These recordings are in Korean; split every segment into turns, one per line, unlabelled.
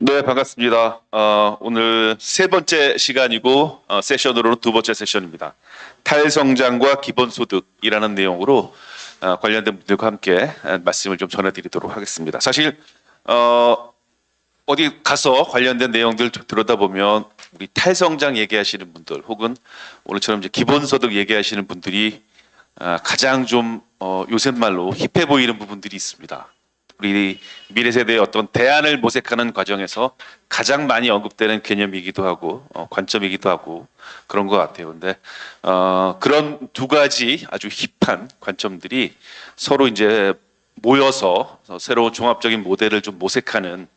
네, 반갑습니다. 오늘 세 번째 시간이고 세션으로는 두 번째 세션입니다. 탈성장과 기본소득이라는 내용으로 관련된 분들과 함께 말씀을 좀 전해드리도록 하겠습니다. 사실 어디 가서 관련된 내용들 들여다보면 우리 탈성장 얘기하시는 분들 혹은 오늘처럼 이제 기본소득 얘기하시는 분들이 가장 좀 요새 말로 힙해 보이는 부분들이 있습니다. 우리 미래 세대의 어떤 대안을 모색하는 과정에서 가장 많이 언급되는 개념이기도 하고 관점이기도 하고 그런 것 같아요. 근데 그런 두 가지 아주 힙한 관점들이 서로 이제 모여서 새로운 종합적인 모델을 좀 모색하는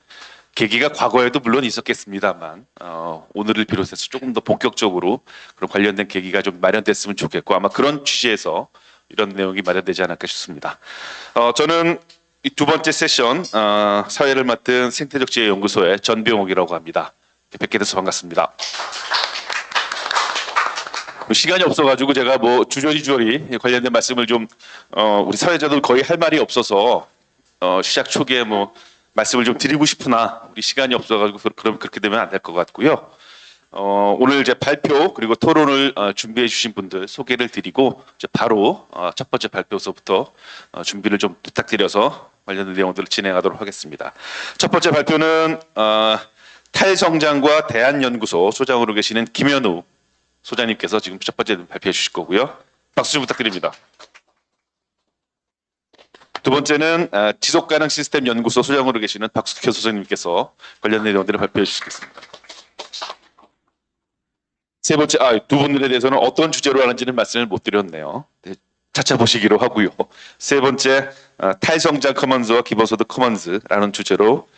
계기가 과거에도 물론 있었겠습니다만 오늘을 비롯해서 조금 더 본격적으로 그런 관련된 계기가 좀 마련됐으면 좋겠고 아마 그런 취지에서 이런 내용이 마련되지 않을까 싶습니다. 저는 이 두 번째 세션 사회를 맡은 생태적지혜연구소의 전병옥이라고 합니다. 뵙게 돼서 반갑습니다. 시간이 없어가지고 제가 뭐 주저리주저리 관련된 말씀을 좀 우리 사회자들 거의 할 말이 없어서 시작 초기에 뭐 말씀을 좀 드리고 싶으나 우리 시간이 없어가지고 그럼 그렇게 되면 안 될 것 같고요. 오늘 이제 발표 그리고 토론을 준비해 주신 분들 소개를 드리고 이제 바로 첫 번째 발표서부터 준비를 좀 부탁드려서 관련된 내용들을 진행하도록 하겠습니다. 첫 번째 발표는 탈성장과 대한연구소 소장으로 계시는 김현우 소장님께서 지금 첫 번째 발표해 주실 거고요. 박수 좀 부탁드립니다. 두 번째는 지속가능 시스템 연구소 소장으로 계시는 박숙현 소장님께서 관련된 내용들을 발표해 주시겠습니다. 세 번째, 두 분들에 대해서는 어떤 주제로 하는지는 말씀을 못 드렸네요. 네, 차차 보시기로 하고요. 세 번째, 탈성장 커먼즈와 기본소득 커먼즈라는 주제로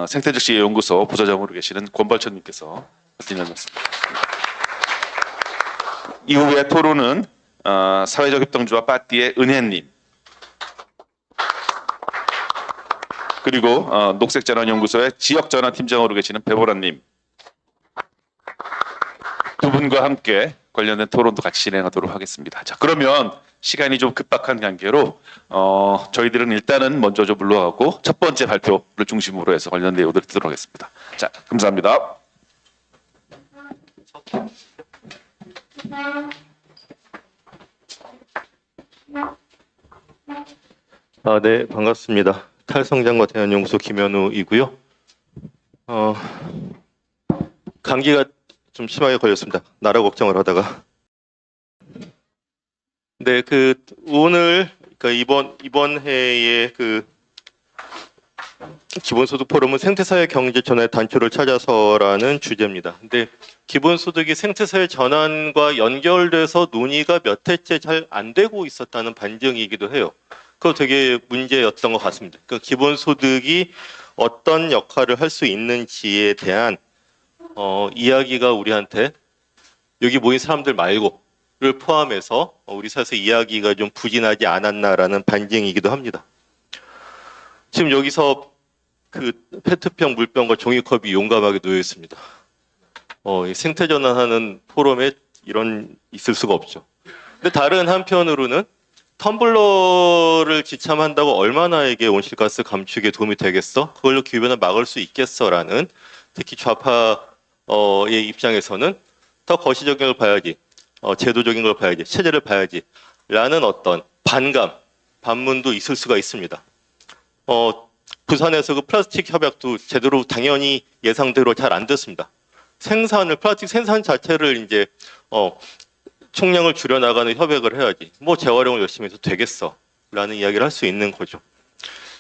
생태적시연구소 부서장으로 계시는 권발천님께서 진행하셨습니다. 이후에 토론은 사회적 협동조합 빠띠의 은혜님 그리고 녹색전환연구소의 지역전환팀장으로 계시는 배보라님 두 분과 함께 관련된 토론도 같이 진행하도록 하겠습니다. 자, 그러면 시간이 좀 급박한 관계로 저희들은 일단은 먼저 좀 물러가고 첫 번째 발표를 중심으로 해서 관련된 내용들을 듣도록 하겠습니다. 자, 감사합니다.
네, 반갑습니다. 탈성장과 대한연구소 김현우이고요. 감기가 좀 심하게 걸렸습니다. 나라 걱정을 하다가. 네, 오늘 그러니까 이번 해의 기본소득 포럼은 생태사회 경제 전환의 단초를 찾아서라는 주제입니다. 근데 기본소득이 생태사회 전환과 연결돼서 논의가 몇 해째 잘 안 되고 있었다는 반증이기도 해요. 그거 되게 문제였던 것 같습니다. 그러니까 기본소득이 어떤 역할을 할 수 있는지에 대한 이야기가 우리한테 여기 모인 사람들 말고를 포함해서 우리 사회에서 이야기가 좀 부진하지 않았나라는 반증이기도 합니다. 지금 여기서 페트병, 물병과 종이컵이 용감하게 놓여 있습니다. 생태전환하는 포럼에 이런 있을 수가 없죠. 근데 다른 한편으로는 텀블러를 지참한다고 얼마나에게 온실가스 감축에 도움이 되겠어? 그걸로 기후변화 막을 수 있겠어라는 특히 좌파의 입장에서는 더 거시적인 걸 봐야지, 제도적인 걸 봐야지, 체제를 봐야지 라는 어떤 반문도 있을 수가 있습니다. 부산에서 플라스틱 협약도 제대로 당연히 예상대로 잘 안 됐습니다. 플라스틱 생산 자체를 이제 총량을 줄여나가는 협약을 해야지 뭐 재활용을 열심히 해서 되겠어 라는 이야기를 할 수 있는 거죠.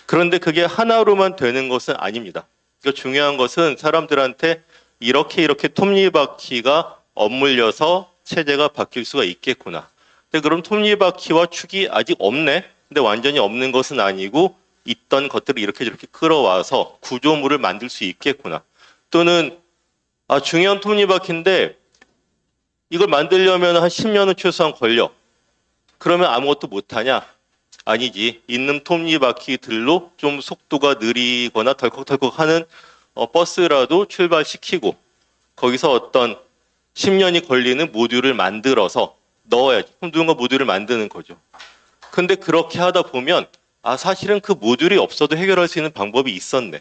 그런데 그게 하나로만 되는 것은 아닙니다. 그러니까 중요한 것은 사람들한테 이렇게 톱니바퀴가 엇물려서 체제가 바뀔 수가 있겠구나. 근데 그럼 톱니바퀴와 축이 아직 없네. 근데 완전히 없는 것은 아니고 있던 것들을 이렇게 저렇게 끌어와서 구조물을 만들 수 있겠구나. 또는 중요한 톱니바퀴인데 이걸 만들려면 한 10년은 최소한 걸려. 그러면 아무것도 못하냐? 아니지. 있는 톱니바퀴들로 좀 속도가 느리거나 덜컥덜컥 하는 버스라도 출발시키고 거기서 어떤 10년이 걸리는 모듈을 만들어서 넣어야지. 그럼 누군가 모듈을 만드는 거죠. 근데 그렇게 하다 보면 사실은 그 모듈이 없어도 해결할 수 있는 방법이 있었네.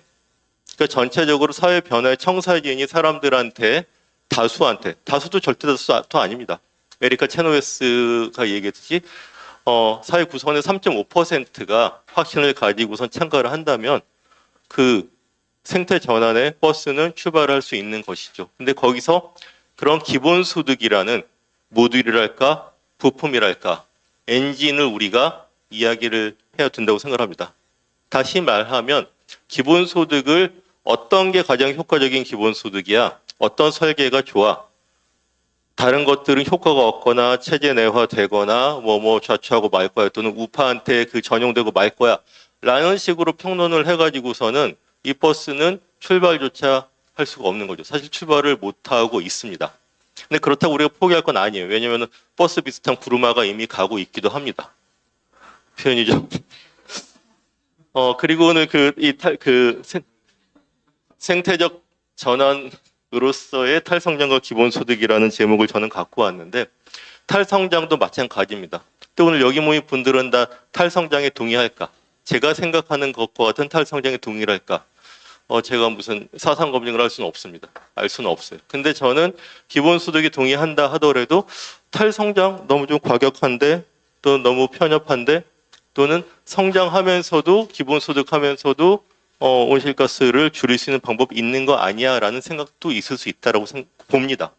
그러니까 전체적으로 사회 변화의 청사진이 사람들한테 다수도 절대 다수도 아닙니다. 에리카 체노웨스가 얘기했듯이 사회 구성원의 3.5%가 확신을 가지고선 참가를 한다면 그 생태 전환에 버스는 출발할 수 있는 것이죠. 근데 거기서 그런 기본소득이라는 모듈이랄까 부품이랄까 엔진을 우리가 이야기를 해야 된다고 생각합니다. 다시 말하면 기본소득을 어떤 게 가장 효과적인 기본소득이야? 어떤 설계가 좋아? 다른 것들은 효과가 없거나 체제 내화되거나 뭐 좌초하고 말 거야 또는 우파한테 그 전용되고 말 거야 라는 식으로 평론을 해가지고서는 이 버스는 출발조차 할 수가 없는 거죠. 사실 출발을 못하고 있습니다. 근데 그렇다고 우리가 포기할 건 아니에요. 왜냐하면 버스 비슷한 구루마가 이미 가고 있기도 합니다. 표현이죠. 그리고는 생태적 전환으로서의 탈성장과 기본소득이라는 제목을 저는 갖고 왔는데 탈성장도 마찬가지입니다. 또 오늘 여기 모인 분들은 다 탈성장에 동의할까? 제가 생각하는 것과 같은 탈성장에 동의할까? 제가 무슨 사상 검증을 할 수는 없습니다. 알 수는 없어요. 근데 저는 기본소득에 동의한다 하더라도 탈성장 너무 좀 과격한데 또 너무 편협한데 또는 성장하면서도 기본소득 하면서도 온실가스를 줄일 수 있는 방법이 있는 거 아니야 라는 생각도 있을 수 있다고 봅니다.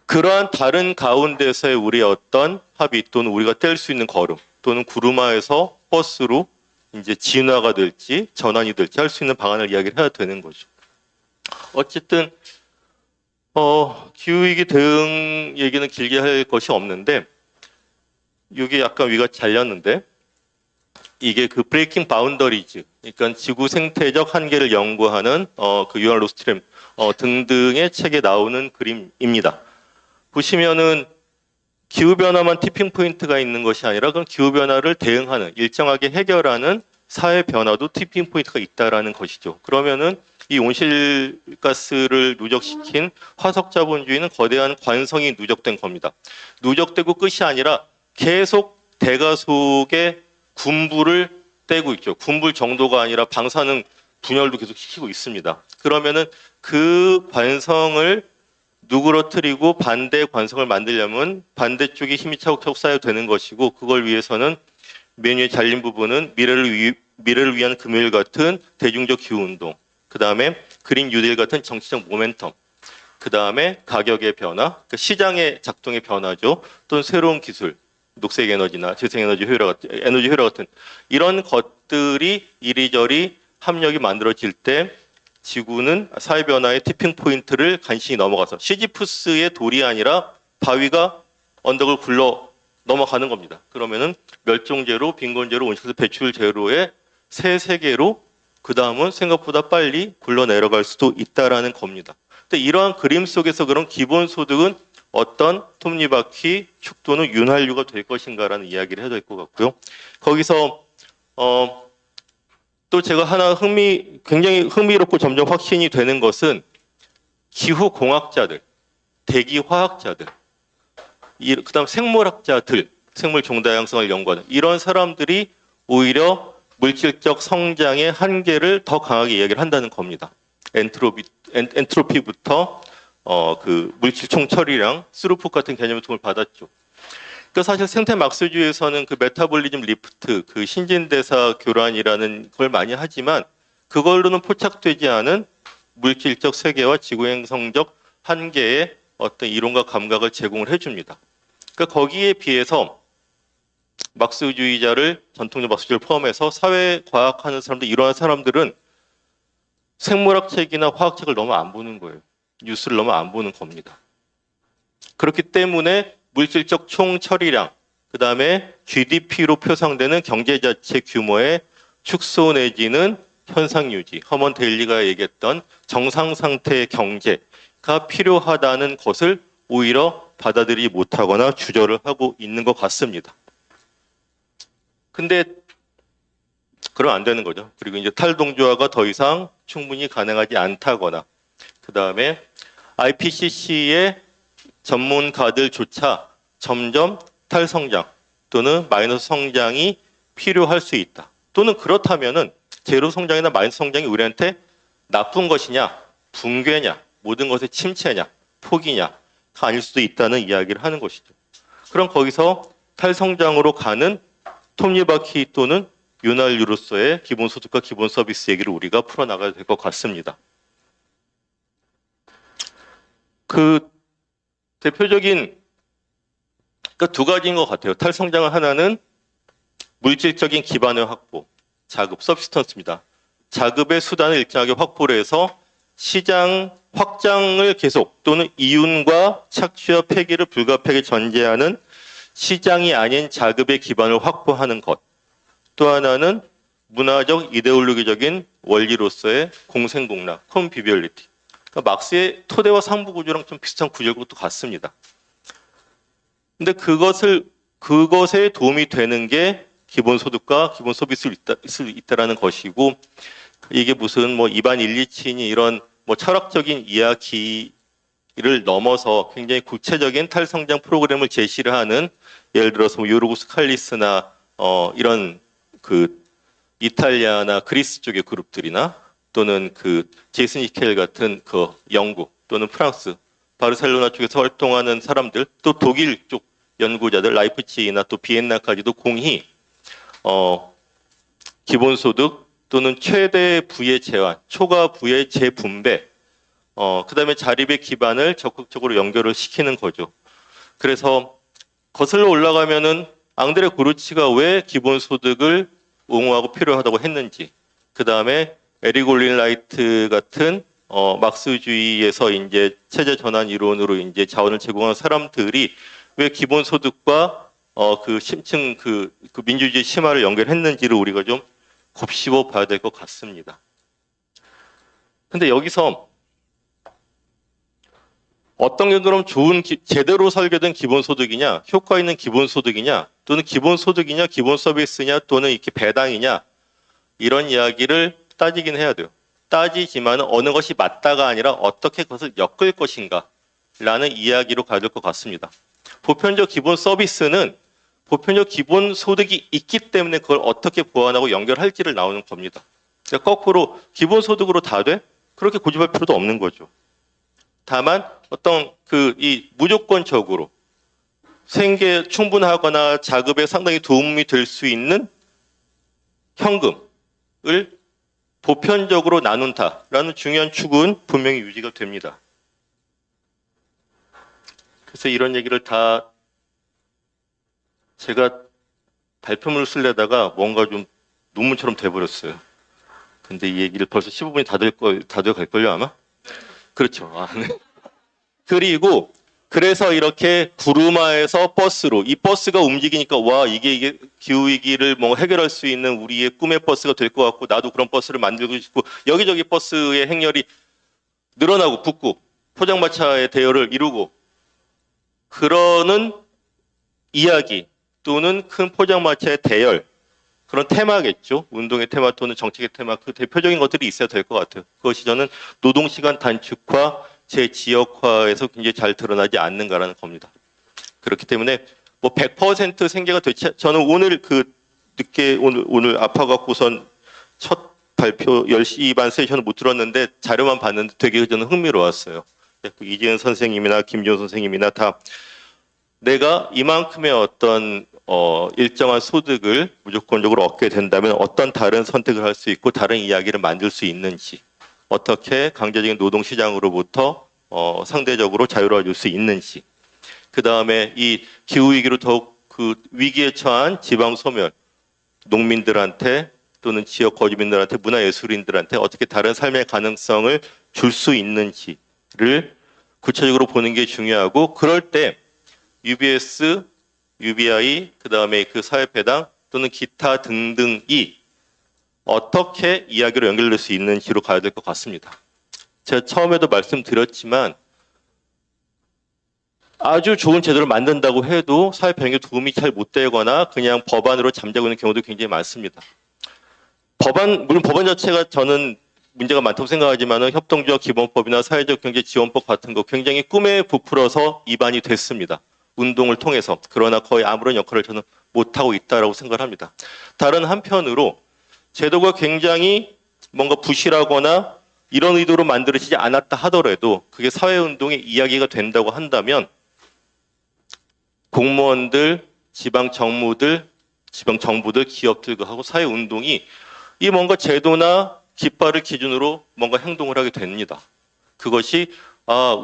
그러한 다른 가운데서의 우리의 어떤 합의 또는 우리가 뗄 수 있는 걸음 또는 구루마에서 버스로 이제 진화가 될지 전환이 될지 할 수 있는 방안을 이야기를 해야 되는 거죠. 어쨌든 기후위기 대응 얘기는 길게 할 것이 없는데 이게 약간 위가 잘렸는데 이게 그 브레이킹 바운더리즈 그러니까 지구 생태적 한계를 연구하는 그 유한 로스트램 등등의 책에 나오는 그림입니다. 보시면은 기후변화만 티핑 포인트가 있는 것이 아니라 그런 기후변화를 대응하는 일정하게 해결하는 사회 변화도 티핑 포인트가 있다라는 것이죠. 그러면은 이 온실가스를 누적시킨 화석 자본주의는 거대한 관성이 누적된 겁니다. 누적되고 끝이 아니라 계속 대가속의 군부를 떼고 있죠. 군불 정도가 아니라 방사능 분열도 계속 시키고 있습니다. 그러면은 그 관성을 누그러뜨리고 반대 관성을 만들려면 반대쪽에 힘이 차곡차곡 쌓여야 되는 것이고 그걸 위해서는 맨 위에 잘린 부분은 미래를 위한 금요일 같은 대중적 기후운동 그 다음에 그린 뉴딜 같은 정치적 모멘텀 그 다음에 가격의 변화 그러니까 시장의 작동의 변화죠. 또는 새로운 기술 녹색 에너지나 재생에너지 에너지 효율화 같은 이런 것들이 이리저리 합력이 만들어질 때 지구는 사회 변화의 티핑 포인트를 간신히 넘어가서 시지푸스의 돌이 아니라 바위가 언덕을 굴러 넘어가는 겁니다. 그러면은 멸종제로, 빈곤제로, 온실가스 배출 제로의 새 세계로 그 다음은 생각보다 빨리 굴러 내려갈 수도 있다라는 겁니다. 근데 이러한 그림 속에서 그런 기본소득은 어떤 톱니바퀴, 축도는 윤활유가 될 것인가라는 이야기를 해야 될 것 같고요. 거기서 또 제가 하나 굉장히 흥미롭고 점점 확신이 되는 것은 기후공학자들, 대기화학자들, 그다음 생물학자들, 생물 종다양성을 연구하는 이런 사람들이 오히려 물질적 성장의 한계를 더 강하게 이야기를 한다는 겁니다. 엔트로피부터 그 물질 총처리량, 스루풋 같은 개념의 도움을 받았죠. 그러니까 사실 생태 막스주의에서는 그 메타볼리즘 리프트, 그 신진대사 교란이라는 걸 많이 하지만 그걸로는 포착되지 않은 물질적 세계와 지구행성적 한계의 어떤 이론과 감각을 제공을 해줍니다. 그러니까 거기에 비해서 막스주의자를 전통적 막스주의를 포함해서 사회과학하는 사람들 이러한 사람들은 생물학 책이나 화학 책을 너무 안 보는 거예요. 뉴스를 너무 안 보는 겁니다. 그렇기 때문에 물질적 총처리량, 그 다음에 GDP로 표상되는 경제자체 규모의 축소 내지는 현상 유지, 허먼 데일리가 얘기했던 정상 상태의 경제가 필요하다는 것을 오히려 받아들이지 못하거나 주저를 하고 있는 것 같습니다. 근데 그러면 안 되는 거죠. 그리고 이제 탈동조화가 더 이상 충분히 가능하지 않다거나 그 다음에 IPCC의 전문가들조차 점점 탈성장 또는 마이너스 성장이 필요할 수 있다. 또는 그렇다면은 제로 성장이나 마이너스 성장이 우리한테 나쁜 것이냐, 붕괴냐, 모든 것의 침체냐, 포기냐가 아닐 수도 있다는 이야기를 하는 것이죠. 그럼 거기서 탈성장으로 가는 톱니바퀴 또는 윤활유로서의 기본소득과 기본서비스 얘기를 우리가 풀어나가야 될 것 같습니다. 그 대표적인 그러니까 두 가지인 것 같아요. 탈성장은 하나는 물질적인 기반의 확보, 자급, 서비스턴스입니다. 자급의 수단을 일정하게 확보를 해서 시장 확장을 계속 또는 이윤과 착취와 폐기를 불가피하게 전제하는 시장이 아닌 자급의 기반을 확보하는 것. 또 하나는 문화적, 이데올로기적인 원리로서의 공생공락, 컨비비얼리티. 그러니까 막스의 토대와 상부 구조랑 좀 비슷한 구조일 것도 같습니다. 근데 그것에 도움이 되는 게 기본소득과 기본서비스일 있다라는 것이고, 이게 무슨 뭐 이반 일리치니 이런 뭐 철학적인 이야기를 넘어서 굉장히 구체적인 탈성장 프로그램을 제시를 하는, 예를 들어서 뭐 요르고스 칼리스나 이런 그 이탈리아나 그리스 쪽의 그룹들이나 또는 그 제이슨 이켈 같은 그 영국 또는 프랑스 바르셀로나 쪽에서 활동하는 사람들, 또 독일 쪽 연구자들 라이프치히나 또 비엔나까지도 공히 기본소득 또는 최대 부의 제한, 초과 부의 재분배, 그다음에 자립의 기반을 적극적으로 연결을 시키는 거죠. 그래서 거슬러 올라가면은 앙드레 고르치가 왜 기본소득을 옹호하고 필요하다고 했는지, 그다음에 에릭 올린 라이트 같은 막스주의에서 이제 체제 전환 이론으로 이제 자원을 제공한 사람들이 왜 기본소득과 그 심층 그 민주주의 심화를 연결했는지를 우리가 좀 곱씹어 봐야 될 것 같습니다. 근데 여기서 어떤 게 그럼 좋은 제대로 설계된 기본소득이냐, 효과 있는 기본소득이냐, 또는 기본소득이냐, 기본서비스냐, 또는 이렇게 배당이냐, 이런 이야기를 따지긴 해야 돼요. 따지지만 어느 것이 맞다가 아니라 어떻게 그것을 엮을 것인가 라는 이야기로 가야 될 것 같습니다. 보편적 기본 서비스는 보편적 기본 소득이 있기 때문에 그걸 어떻게 보완하고 연결할지를 나오는 겁니다. 그러니까 거꾸로 기본 소득으로 다 돼? 그렇게 고집할 필요도 없는 거죠. 다만 어떤 이 무조건적으로 생계 충분하거나 자급에 상당히 도움이 될 수 있는 현금을 보편적으로 나눈다라는 중요한 축은 분명히 유지가 됩니다. 그래서 이런 얘기를 다 제가 발표문을 쓰려다가 뭔가 좀 논문처럼 돼버렸어요. 근데 이 얘기를 벌써 15분이 다 돼갈걸요, 아마? 그렇죠. 아, 네. 그리고 그래서 이렇게 부르마에서 버스로, 이 버스가 움직이니까 와, 이게 기후위기를 뭐 해결할 수 있는 우리의 꿈의 버스가 될 것 같고, 나도 그런 버스를 만들고 싶고, 여기저기 버스의 행렬이 늘어나고 붙고 포장마차의 대열을 이루고 그러는 이야기 또는 큰 포장마차의 대열, 그런 테마겠죠. 운동의 테마 또는 정책의 테마, 그 대표적인 것들이 있어야 될 것 같아요. 그것이 저는 노동시간 단축화, 재지역화에서 굉장히 잘 드러나지 않는가라는 겁니다. 그렇기 때문에 뭐 100% 생계가 되지, 저는 오늘 늦게 오늘 아파갖고선 첫 발표 10시 반 세션을 못 들었는데 자료만 봤는데 되게 저는 흥미로웠어요. 이재은 선생님이나 김지원 선생님이나 다 내가 이만큼의 어떤 일정한 소득을 무조건적으로 얻게 된다면 어떤 다른 선택을 할 수 있고 다른 이야기를 만들 수 있는지, 어떻게 강제적인 노동시장으로부터 상대적으로 자유로워질 수 있는지, 그 다음에 이 기후위기로 더욱 위기에 처한 지방소멸, 농민들한테 또는 지역 거주민들한테, 문화예술인들한테 어떻게 다른 삶의 가능성을 줄 수 있는지를 구체적으로 보는 게 중요하고, 그럴 때 UBS, UBI, 그 다음에 그 사회배당 또는 기타 등등이 어떻게 이야기로 연결될 수 있는지로 가야 될 것 같습니다. 제가 처음에도 말씀드렸지만 아주 좋은 제도를 만든다고 해도 사회 변경에 도움이 잘 못 되거나 그냥 법안으로 잠자고 있는 경우도 굉장히 많습니다. 물론 법안 자체가 저는 문제가 많다고 생각하지만 협동조합 기본법이나 사회적 경제 지원법 같은 거 굉장히 꿈에 부풀어서 입안이 됐습니다. 운동을 통해서. 그러나 거의 아무런 역할을 저는 못하고 있다고 생각을 합니다. 다른 한편으로 제도가 굉장히 뭔가 부실하거나 이런 의도로 만들어지지 않았다 하더라도 그게 사회운동의 이야기가 된다고 한다면 공무원들, 지방정무들, 지방정부들, 기업들과 하고 사회운동이 이 뭔가 제도나 깃발을 기준으로 뭔가 행동을 하게 됩니다. 그것이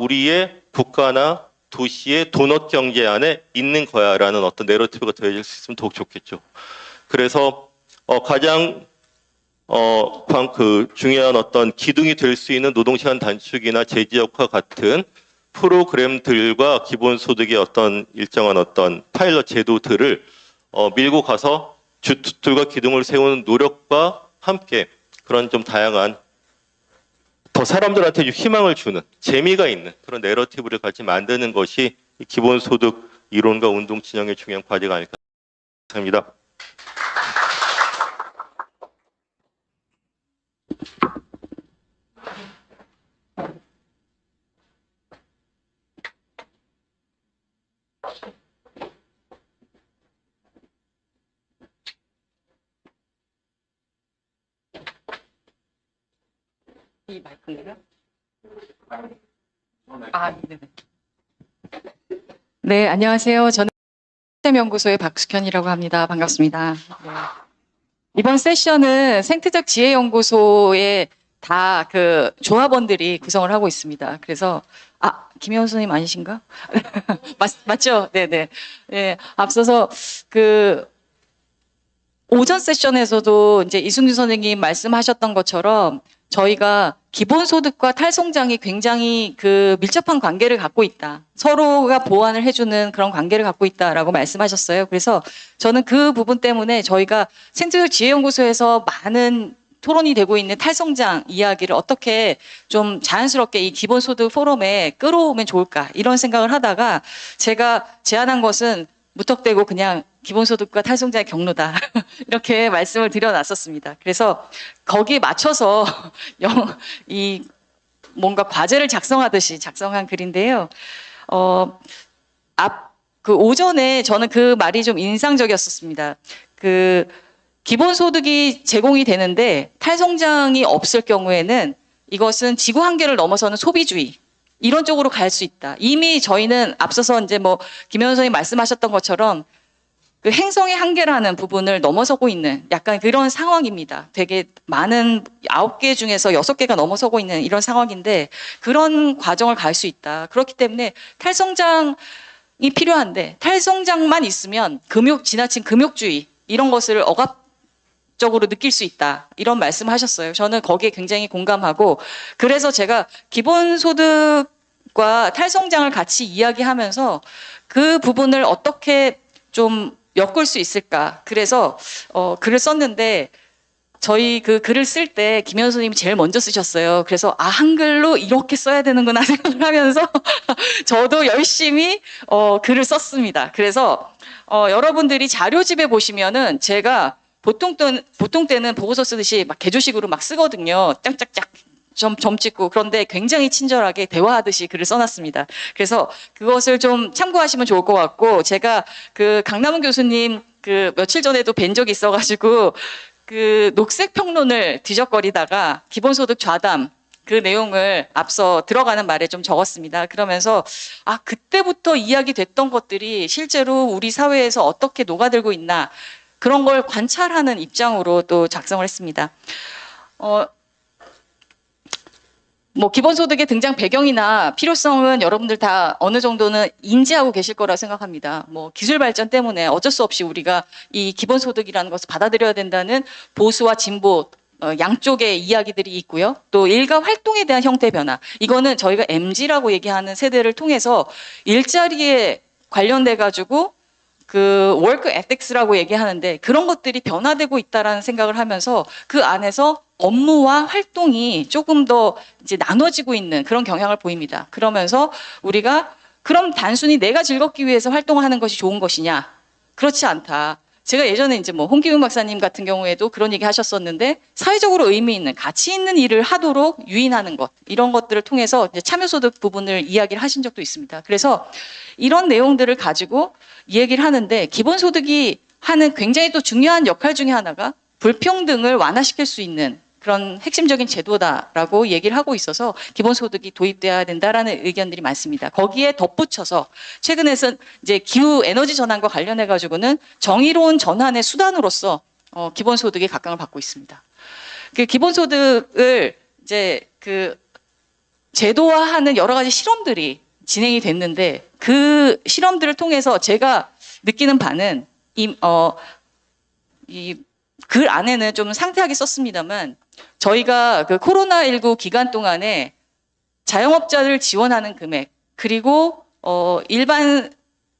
우리의 국가나 도시의 도넛 경제 안에 있는 거야라는 어떤 내러티브가 되어질 수 있으면 더욱 좋겠죠. 그래서 가장 중요한 어떤 기둥이 될 수 있는 노동시간 단축이나 재지역화 같은 프로그램들과 기본소득의 어떤 일정한 어떤 파일럿 제도들을 밀고 가서 주투들과 기둥을 세우는 노력과 함께 그런 좀 다양한 더 사람들한테 희망을 주는 재미가 있는 그런 내러티브를 같이 만드는 것이 기본소득 이론과 운동 진영의 중요한 과제가 아닐까 생각합니다.
이 마이크인가요? 네네. 네, 안녕하세요. 저는 연구소의 박숙현이라고 합니다. 반갑습니다. 네. 이번 세션은 생태적 지혜연구소의 다 그 조합원들이 구성을 하고 있습니다. 그래서 김혜원 선생님 아니신가? 맞죠? 네네. 네, 앞서서 그 오전 세션에서도 이제 이승준 선생님 말씀하셨던 것처럼 저희가 기본소득과 탈성장이 굉장히 그 밀접한 관계를 갖고 있다. 서로가 보완을 해주는 그런 관계를 갖고 있다라고 말씀하셨어요. 그래서 저는 그 부분 때문에 저희가 생태적 지혜연구소에서 많은 토론이 되고 있는 탈성장 이야기를 어떻게 좀 자연스럽게 이 기본소득 포럼에 끌어오면 좋을까 이런 생각을 하다가 제가 제안한 것은 무턱대고 그냥 기본소득과 탈성장의 경로다 이렇게 말씀을 드려놨었습니다. 그래서 거기에 맞춰서 이 뭔가 과제를 작성하듯이 작성한 글인데요. 그 오전에 저는 그 말이 좀 인상적이었었습니다. 그 기본소득이 제공이 되는데 탈성장이 없을 경우에는 이것은 지구 한계를 넘어서는 소비주의 이런 쪽으로 갈 수 있다. 이미 저희는 앞서서 이제 뭐 김혜원 선생님 말씀하셨던 것처럼 그 행성의 한계라는 부분을 넘어서고 있는 약간 그런 상황입니다. 되게 많은 9개 중에서 6개가 넘어서고 있는 이런 상황인데 그런 과정을 갈 수 있다. 그렇기 때문에 탈성장이 필요한데 탈성장만 있으면 지나친 금욕주의 이런 것을 억압적으로 느낄 수 있다. 이런 말씀하셨어요. 저는 거기에 굉장히 공감하고 그래서 제가 기본소득과 탈성장을 같이 이야기하면서 그 부분을 어떻게 좀 엮을 수 있을까. 그래서 글을 썼는데 저희 그 글을 쓸 때 김현 선생님이 제일 먼저 쓰셨어요. 그래서 한글로 이렇게 써야 되는구나 생각을 하면서 저도 열심히 글을 썼습니다. 그래서 여러분들이 자료집에 보시면은 제가 보통 때는 보고서 쓰듯이 막 개조식으로 막 쓰거든요. 짝짝짝 점 찍고 그런데 굉장히 친절하게 대화하듯이 글을 써놨습니다. 그래서 그것을 좀 참고하시면 좋을 것 같고 제가 그 강남훈 교수님 그 며칠 전에도 뵌 적이 있어가지고 그 녹색 평론을 뒤적거리다가 기본소득 좌담 그 내용을 앞서 들어가는 말에 좀 적었습니다. 그러면서 그때부터 이야기됐던 것들이 실제로 우리 사회에서 어떻게 녹아들고 있나 그런 걸 관찰하는 입장으로 또 작성을 했습니다. 뭐 기본소득의 등장 배경이나 필요성은 여러분들 다 어느 정도는 인지하고 계실 거라 생각합니다. 뭐 기술 발전 때문에 어쩔 수 없이 우리가 이 기본소득이라는 것을 받아들여야 된다는 보수와 진보 양쪽의 이야기들이 있고요. 또 일가 활동에 대한 형태 변화. 이거는 저희가 MZ라고 얘기하는 세대를 통해서 일자리에 관련돼 가지고 그 워크 에틱스라고 얘기하는데 그런 것들이 변화되고 있다라는 생각을 하면서 그 안에서 업무와 활동이 조금 더 이제 나눠지고 있는 그런 경향을 보입니다. 그러면서 우리가 그럼 단순히 내가 즐겁기 위해서 활동하는 것이 좋은 것이냐? 그렇지 않다. 제가 예전에 이제 뭐 홍기웅 박사님 같은 경우에도 그런 얘기 하셨었는데 사회적으로 의미 있는 가치 있는 일을 하도록 유인하는 것 이런 것들을 통해서 이제 참여소득 부분을 이야기를 하신 적도 있습니다. 그래서 이런 내용들을 가지고 이 얘기를 하는데 기본소득이 하는 굉장히 또 중요한 역할 중에 하나가 불평등을 완화시킬 수 있는 그런 핵심적인 제도다라고 얘기를 하고 있어서 기본소득이 도입돼야 된다라는 의견들이 많습니다. 거기에 덧붙여서 최근에는 이제 기후 에너지 전환과 관련해 가지고는 정의로운 전환의 수단으로서 기본소득에 각광을 받고 있습니다. 그 기본소득을 이제 그 제도화하는 여러 가지 실험들이 진행이 됐는데 그 실험들을 통해서 제가 느끼는 바는 이 글 안에는 좀 상세하게 썼습니다만 저희가 그 코로나19 기간 동안에 자영업자를 지원하는 금액 그리고 일반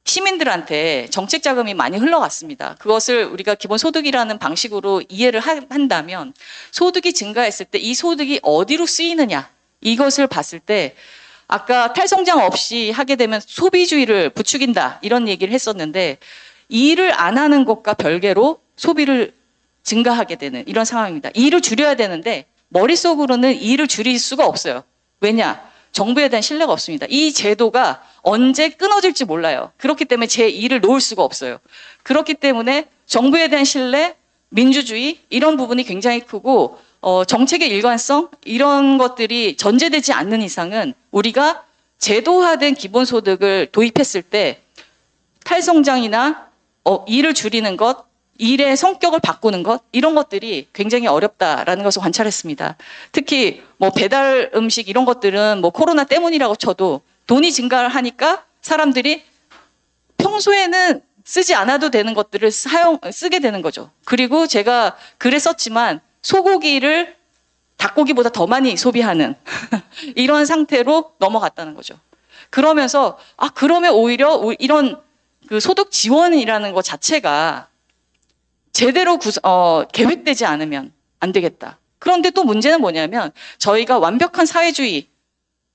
시민들한테 정책 자금이 많이 흘러갔습니다. 그것을 우리가 기본소득이라는 방식으로 이해를 한다면 소득이 증가했을 때 이 소득이 어디로 쓰이느냐 이것을 봤을 때 아까 탈성장 없이 하게 되면 소비주의를 부추긴다 이런 얘기를 했었는데 일을 안 하는 것과 별개로 소비를 증가하게 되는 이런 상황입니다. 일을 줄여야 되는데 머릿속으로는 일을 줄일 수가 없어요. 왜냐? 정부에 대한 신뢰가 없습니다. 이 제도가 언제 끊어질지 몰라요. 그렇기 때문에 제 일을 놓을 수가 없어요. 그렇기 때문에 정부에 대한 신뢰, 민주주의 이런 부분이 굉장히 크고 정책의 일관성 이런 것들이 전제되지 않는 이상은 우리가 제도화된 기본소득을 도입했을 때 탈성장이나 일을 줄이는 것, 일의 성격을 바꾸는 것 이런 것들이 굉장히 어렵다라는 것을 관찰했습니다. 특히 뭐 배달 음식 이런 것들은 뭐 코로나 때문이라고 쳐도 돈이 증가하니까 사람들이 평소에는 쓰지 않아도 되는 것들을 쓰게 되는 거죠. 그리고 제가 글에 썼지만 소고기를 닭고기보다 더 많이 소비하는 이런 상태로 넘어갔다는 거죠. 그러면서 그러면 오히려 이런 그 소득 지원이라는 것 자체가 제대로 계획되지 않으면 안 되겠다. 그런데 또 문제는 뭐냐면 저희가 완벽한 사회주의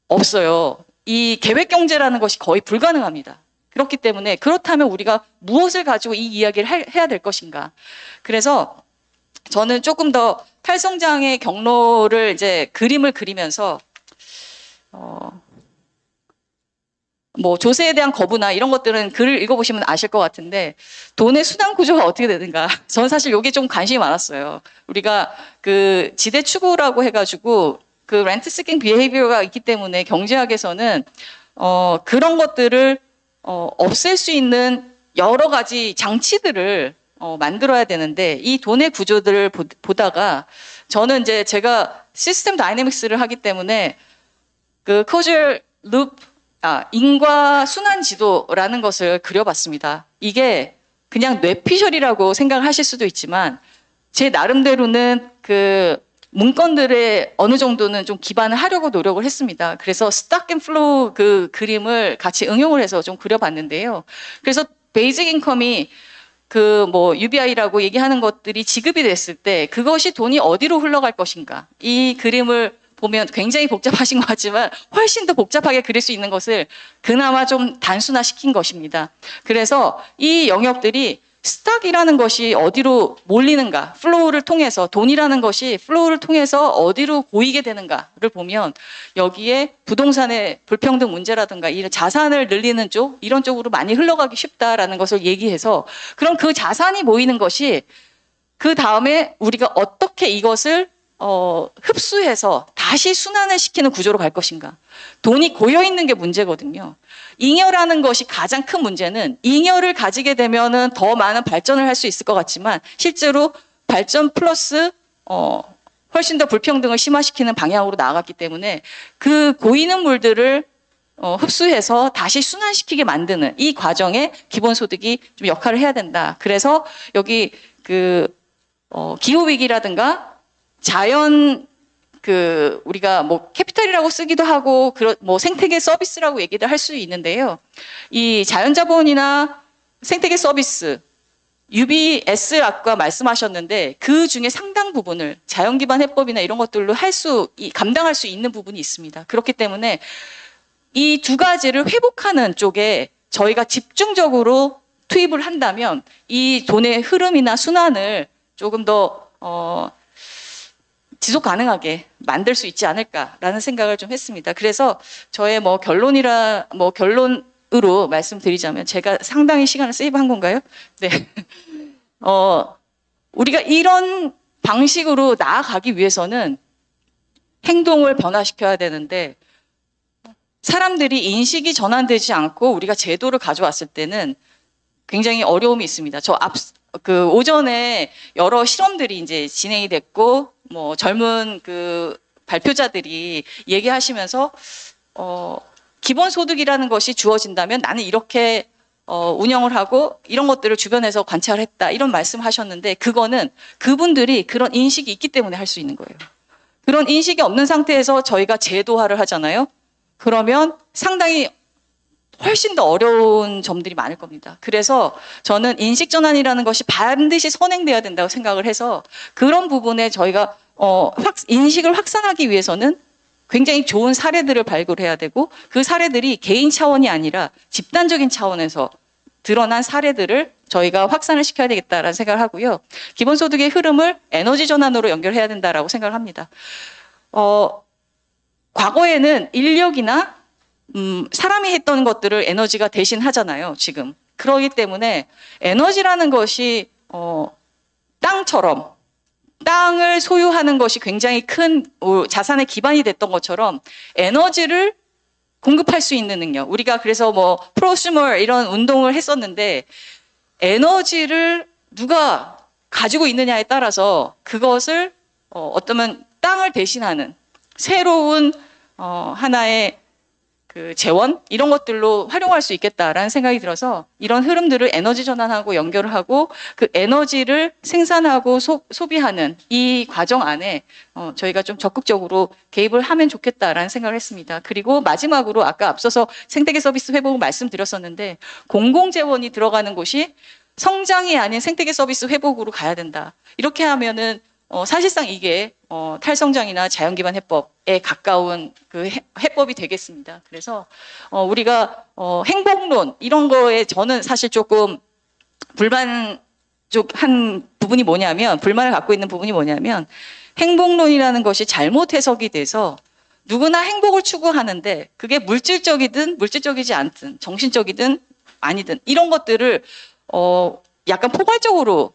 없어요. 이 계획 경제라는 것이 거의 불가능합니다. 그렇기 때문에 그렇다면 우리가 무엇을 가지고 이 이야기를 해야 될 것인가. 그래서 저는 조금 더 탈성장의 경로를 이제 그림을 그리면서 뭐 조세에 대한 거부나 이런 것들은 글을 읽어보시면 아실 것 같은데 돈의 순환 구조가 어떻게 되는가. 저는 사실 이게 좀 관심이 많았어요. 우리가 그 지대 추구라고 해가지고 그 렌트 시킹 비헤이비어가 있기 때문에 경제학에서는 그런 것들을 없앨 수 있는 여러 가지 장치들을 만들어야 되는데 이 돈의 구조들을 보다가 저는 이제 제가 시스템 다이내믹스를 하기 때문에 그 코절 룹 인과 순환 지도라는 것을 그려봤습니다. 이게 그냥 뇌피셜이라고 생각을 하실 수도 있지만 제 나름대로는 그 문건들에 어느 정도는 좀 기반을 하려고 노력을 했습니다. 그래서 스탁 앤 플로우 그 그림을 같이 응용을 해서 좀 그려봤는데요. 그래서 베이직 인컴이 그 뭐 UBI라고 얘기하는 것들이 지급이 됐을 때 그것이 돈이 어디로 흘러갈 것인가. 이 그림을 보면 굉장히 복잡하신 것 같지만 훨씬 더 복잡하게 그릴 수 있는 것을 그나마 좀 단순화시킨 것입니다. 그래서 이 영역들이 스탁이라는 것이 어디로 몰리는가, 플로우를 통해서 돈이라는 것이 플로우를 통해서 어디로 고이게 되는가를 보면 여기에 부동산의 불평등 문제라든가 이런 자산을 늘리는 쪽 이런 쪽으로 많이 흘러가기 쉽다라는 것을 얘기해서 그럼 그 자산이 모이는 것이 그 다음에 우리가 어떻게 이것을 흡수해서 다시 순환을 시키는 구조로 갈 것인가. 돈이 고여있는 게 문제거든요. 잉여라는 것이 가장 큰 문제는 잉여를 가지게 되면은 더 많은 발전을 할 수 있을 것 같지만 실제로 발전 플러스 훨씬 더 불평등을 심화시키는 방향으로 나아갔기 때문에 그 고이는 물들을 흡수해서 다시 순환시키게 만드는 이 과정에 기본소득이 좀 역할을 해야 된다. 그래서 여기 그 기후위기라든가 자연 우리가 뭐 캐피탈이라고 쓰기도 하고 뭐 생태계 서비스라고 얘기도 할 수 있는데요. 이 자연자본이나 생태계 서비스 UBS 아까 말씀하셨는데 그 중에 상당 부분을 자연기반 해법이나 이런 것들로 감당할 수 있는 부분이 있습니다. 그렇기 때문에 이 두 가지를 회복하는 쪽에 저희가 집중적으로 투입을 한다면 이 돈의 흐름이나 순환을 조금 더 지속 가능하게 만들 수 있지 않을까라는 생각을 좀 했습니다. 그래서 저의 결론으로 말씀드리자면 제가 상당히 시간을 세이브한 건가요? 네. 우리가 이런 방식으로 나아가기 위해서는 행동을 변화시켜야 되는데 사람들이 인식이 전환되지 않고 우리가 제도를 가져왔을 때는 굉장히 어려움이 있습니다. 오전에 여러 실험들이 이제 진행이 됐고, 뭐 젊은 그 발표자들이 얘기하시면서, 기본소득이라는 것이 주어진다면 나는 이렇게 운영을 하고 이런 것들을 주변에서 관찰했다. 이런 말씀 하셨는데 그거는 그분들이 그런 인식이 있기 때문에 할 수 있는 거예요. 그런 인식이 없는 상태에서 저희가 제도화를 하잖아요. 그러면 상당히 훨씬 더 어려운 점들이 많을 겁니다. 그래서 저는 인식전환이라는 것이 반드시 선행돼야 된다고 생각을 해서 그런 부분에 저희가 인식을 확산하기 위해서는 굉장히 좋은 사례들을 발굴해야 되고 그 사례들이 개인 차원이 아니라 집단적인 차원에서 드러난 사례들을 저희가 확산을 시켜야 되겠다라는 생각을 하고요. 기본소득의 흐름을 에너지 전환으로 연결해야 된다라고 생각을 합니다. 과거에는 인력이나 사람이 했던 것들을 에너지가 대신하잖아요, 지금. 그러기 때문에 에너지라는 것이 땅처럼 땅을 소유하는 것이 굉장히 큰 자산의 기반이 됐던 것처럼 에너지를 공급할 수 있는 능력. 우리가 그래서 뭐 프로슈머 이런 운동을 했었는데 에너지를 누가 가지고 있느냐에 따라서 그것을 어쩌면 땅을 대신하는 새로운 하나의 그 재원 이런 것들로 활용할 수 있겠다라는 생각이 들어서 이런 흐름들을 에너지 전환하고 연결을 하고 그 에너지를 생산하고 소비하는 이 과정 안에 저희가 좀 적극적으로 개입을 하면 좋겠다라는 생각을 했습니다. 그리고 마지막으로 아까 앞서서 생태계 서비스 회복을 말씀드렸었는데 공공재원이 들어가는 곳이 성장이 아닌 생태계 서비스 회복으로 가야 된다. 이렇게 하면은 사실상 이게 탈성장이나 자연기반 해법에 가까운 그 해법이 되겠습니다. 그래서 우리가 행복론 이런 거에 저는 사실 조금 불만한 부분이 뭐냐면 불만을 갖고 있는 부분이 뭐냐면 행복론이라는 것이 잘못 해석이 돼서 누구나 행복을 추구하는데 그게 물질적이든 물질적이지 않든 정신적이든 아니든 이런 것들을 약간 포괄적으로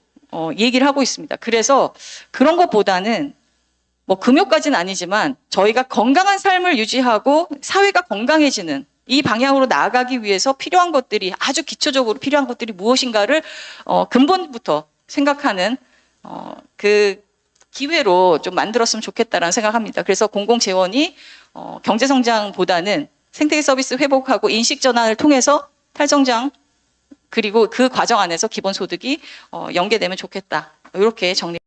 얘기를 하고 있습니다. 그래서 그런 것보다는 뭐 금욕까지는 아니지만 저희가 건강한 삶을 유지하고 사회가 건강해지는 이 방향으로 나아가기 위해서 필요한 것들이 아주 기초적으로 필요한 것들이 무엇인가를 근본부터 생각하는 그 기회로 좀 만들었으면 좋겠다라는 생각합니다. 그래서 공공재원이 경제성장보다는 생태계 서비스 회복하고 인식전환을 통해서 탈성장 그리고 그 과정 안에서 기본소득이 연계되면 좋겠다. 이렇게 정리.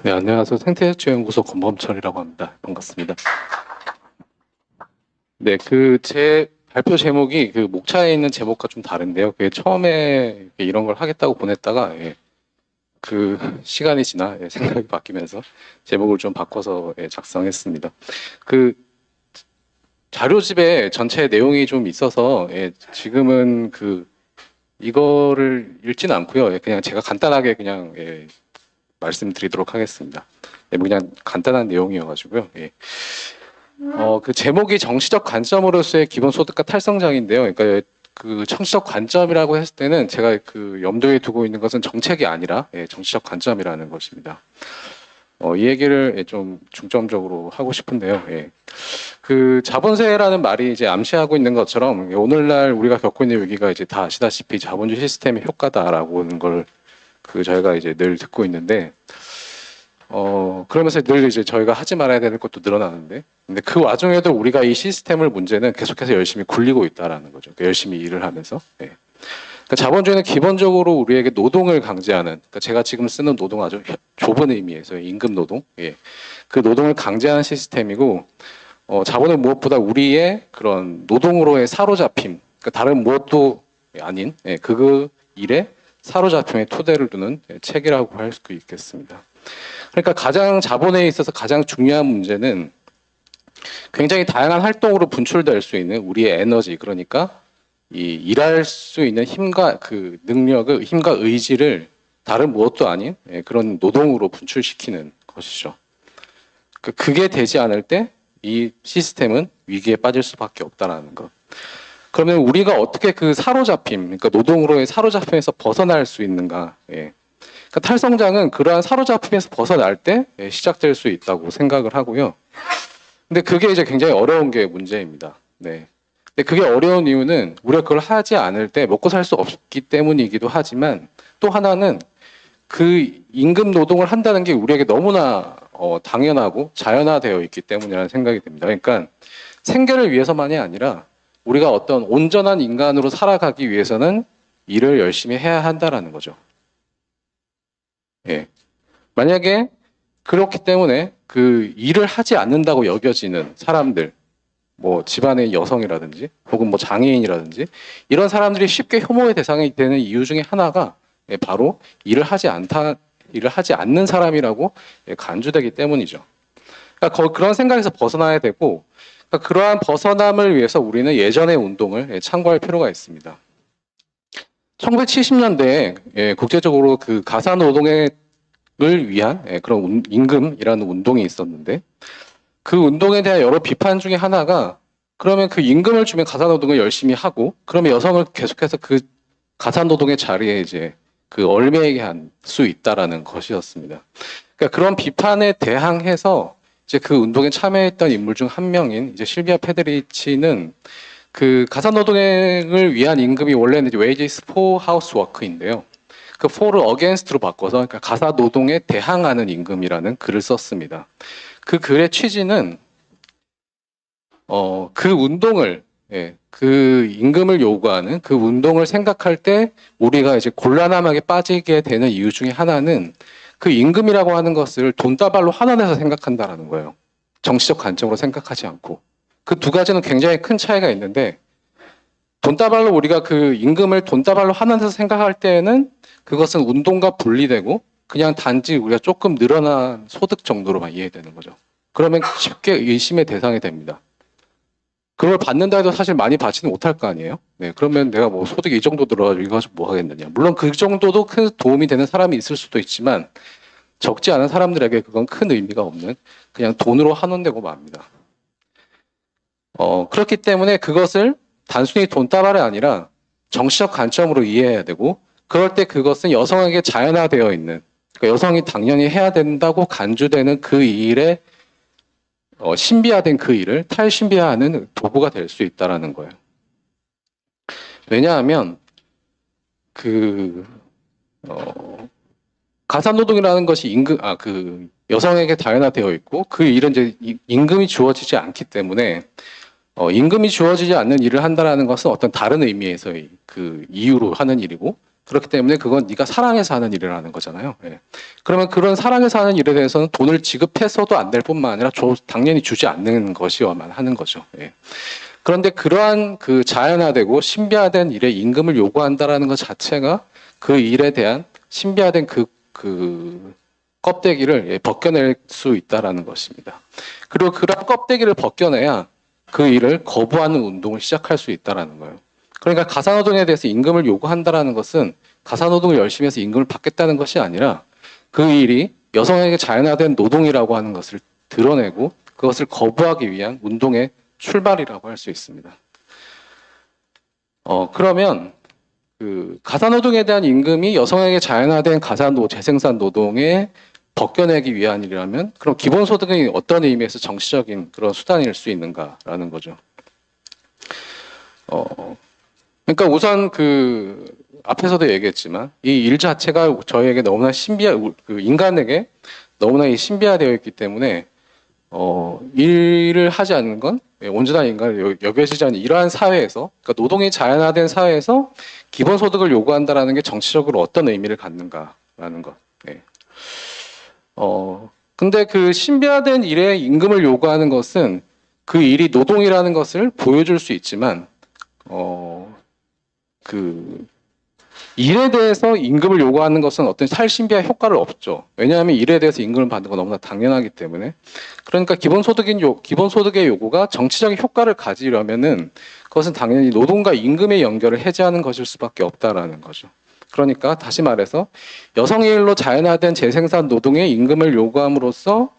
네, 안녕하세요. 생태학주연구소 권범철이라고 합니다. 반갑습니다. 네, 제 발표 제목이 그 목차에 있는 제목과 좀 다른데요. 그게 처음에 이런 걸 하겠다고 보냈다가 그 시간이 지나 생각이 바뀌면서 제목을 좀 바꿔서 작성했습니다. 그 자료집에 전체 내용이 좀 있어서 지금은 이거를 읽지는 않고요. 그냥 제가 간단하게 그냥 말씀드리도록 하겠습니다. 그냥 간단한 내용이어가지고요. 그 제목이 정치적 관점으로서의 기본소득과 탈성장인데요. 그러니까 그 정치적 관점이라고 했을 때는 제가 그 염두에 두고 있는 것은 정책이 아니라 정치적 관점이라는 것입니다. 이 얘기를 좀 중점적으로 하고 싶은데요. 그 자본세라는 말이 이제 암시하고 있는 것처럼 오늘날 우리가 겪고 있는 위기가 이제 다 아시다시피 자본주의 시스템의 효과다라고 하는 걸 저희가 이제 늘 듣고 있는데, 그러면서 늘 이제 저희가 하지 말아야 되는 것도 늘어나는데, 근데 그 와중에도 우리가 이 시스템을 문제는 계속해서 열심히 굴리고 있다라는 거죠. 그러니까 열심히 일을 하면서. 그러니까 자본주의는 기본적으로 우리에게 노동을 강제하는, 그러니까 제가 지금 쓰는 노동 아주 좁은 의미에서 임금 노동, 그 노동을 강제하는 시스템이고, 자본은 무엇보다 우리의 그런 노동으로의 사로잡힘, 그러니까 다른 무엇도 아닌 그 일에 사로잡힘의 토대를 두는 책이라고 할 수 있겠습니다. 그러니까 가장 자본에 있어서 가장 중요한 문제는 굉장히 다양한 활동으로 분출될 수 있는 우리의 에너지, 그러니까 이 일할 수 있는 힘과 그 능력을, 힘과 의지를 다른 무엇도 아닌 그런 노동으로 분출시키는 것이죠. 그게 되지 않을 때 이 시스템은 위기에 빠질 수밖에 없다라는 것. 그러면 우리가 어떻게 그 사로잡힘, 그러니까 노동으로의 사로잡힘에서 벗어날 수 있는가? 그러니까 탈성장은 그러한 사로잡힘에서 벗어날 때 시작될 수 있다고 생각을 하고요. 근데 그게 이제 굉장히 어려운 게 문제입니다. 네. 근데 그게 어려운 이유는 우리가 그걸 하지 않을 때 먹고 살 수 없기 때문이기도 하지만, 또 하나는 그 임금 노동을 한다는 게 우리에게 너무나 당연하고 자연화되어 있기 때문이라는 생각이 듭니다. 그러니까 생계를 위해서만이 아니라 우리가 어떤 온전한 인간으로 살아가기 위해서는 일을 열심히 해야 한다라는 거죠. 예. 만약에 그렇기 때문에 그 일을 하지 않는다고 여겨지는 사람들, 뭐 집안의 여성이라든지 혹은 뭐 장애인이라든지 이런 사람들이 쉽게 혐오의 대상이 되는 이유 중에 하나가 바로 일을 하지 않는 사람이라고 간주되기 때문이죠. 그러니까 그런 생각에서 벗어나야 되고, 그러니까 그러한 벗어남을 위해서 우리는 예전의 운동을 참고할 필요가 있습니다. 1970년대에 국제적으로 그 가사 노동을 위한 그런 임금이라는 운동이 있었는데, 그 운동에 대한 여러 비판 중에 하나가, 그러면 그 임금을 주면 가사 노동을 열심히 하고, 그러면 여성을 계속해서 그 가사 노동의 자리에 이제 그 얽매이게 할 수 있다라는 것이었습니다. 그러니까 그런 비판에 대항해서 이제 그 운동에 참여했던 인물 중 한 명인 이제 실비아 페데리치는 그 가사 노동을 위한 임금이 원래는 이제 wages for housework인데요. 그 for를 against로 바꿔서, 그러니까 가사 노동에 대항하는 임금이라는 글을 썼습니다. 그 글의 취지는 그 운동을, 그 임금을 요구하는 그 운동을 생각할 때 우리가 이제 곤란함하게 빠지게 되는 이유 중에 하나는 그 임금이라고 하는 것을 돈다발로 환원해서 생각한다라는 거예요. 정치적 관점으로 생각하지 않고. 그 두 가지는 굉장히 큰 차이가 있는데, 돈다발로 우리가 그 임금을 돈다발로 환원해서 생각할 때에는 그것은 운동과 분리되고 그냥 단지 우리가 조금 늘어난 소득 정도로만 이해되는 거죠. 그러면 쉽게 의심의 대상이 됩니다. 그걸 받는다 해도 사실 많이 받지는 못할 거 아니에요? 네, 그러면 내가 뭐 소득이 이 정도 들어가지고 이거 가지고 뭐 하겠느냐. 물론 그 정도도 큰 도움이 되는 사람이 있을 수도 있지만, 적지 않은 사람들에게 그건 큰 의미가 없는 그냥 돈으로 환원되고 맙니다. 그렇기 때문에 그것을 단순히 돈다발이 아니라 정치적 관점으로 이해해야 되고, 그럴 때 그것은 여성에게 자연화되어 있는, 그러니까 여성이 당연히 해야 된다고 간주되는 그 일에 신비화된 그 일을 탈신비화하는 도구가 될 수 있다라는 거예요. 왜냐하면 가사노동이라는 것이 그 여성에게 다양화되어 있고, 그 일은 이제 임금이 주어지지 않기 때문에 임금이 주어지지 않는 일을 한다라는 것은 어떤 다른 의미에서의 그 이유로 하는 일이고, 그렇기 때문에 그건 네가 사랑해서 하는 일이라는 거잖아요. 그러면 그런 사랑해서 하는 일에 대해서는 돈을 지급해서도 안 될 뿐만 아니라 당연히 주지 않는 것이어만 하는 거죠. 그런데 그러한 그 자연화되고 신비화된 일에 임금을 요구한다라는 것 자체가 그 일에 대한 신비화된 그 껍데기를 벗겨낼 수 있다라는 것입니다. 그리고 그런 껍데기를 벗겨내야 그 일을 거부하는 운동을 시작할 수 있다라는 거예요. 그러니까 가사노동에 대해서 임금을 요구한다라는 것은 가사노동을 열심히 해서 임금을 받겠다는 것이 아니라 그 일이 여성에게 자연화된 노동이라고 하는 것을 드러내고 그것을 거부하기 위한 운동의 출발이라고 할 수 있습니다. 그러면 그 가사노동에 대한 임금이 여성에게 자연화된 재생산 노동에 벗겨내기 위한 일이라면, 그럼 기본소득은 어떤 의미에서 정치적인 그런 수단일 수 있는가라는 거죠. 그러니까 우선 그 앞에서도 얘기했지만 이 일 자체가 저희에게 너무나 인간에게 너무나 신비화되어 있기 때문에 일을 하지 않는 건 온전한 인간을 여겨지지 않는 이러한 사회에서, 그러니까 노동이 자연화된 사회에서 기본소득을 요구한다라는 게 정치적으로 어떤 의미를 갖는가라는 것. 근데 그 신비화된 일에 임금을 요구하는 것은 그 일이 노동이라는 것을 보여줄 수 있지만, 그 일에 대해서 임금을 요구하는 것은 어떤 살신비화 효과를 없죠. 왜냐하면 일에 대해서 임금을 받는 건 너무나 당연하기 때문에. 그러니까 기본소득의 요구가 정치적인 효과를 가지려면은 그것은 당연히 노동과 임금의 연결을 해제하는 것일 수밖에 없다라는 거죠. 그러니까 다시 말해서 여성의 일로 자연화된 재생산 노동의 임금을 요구함으로써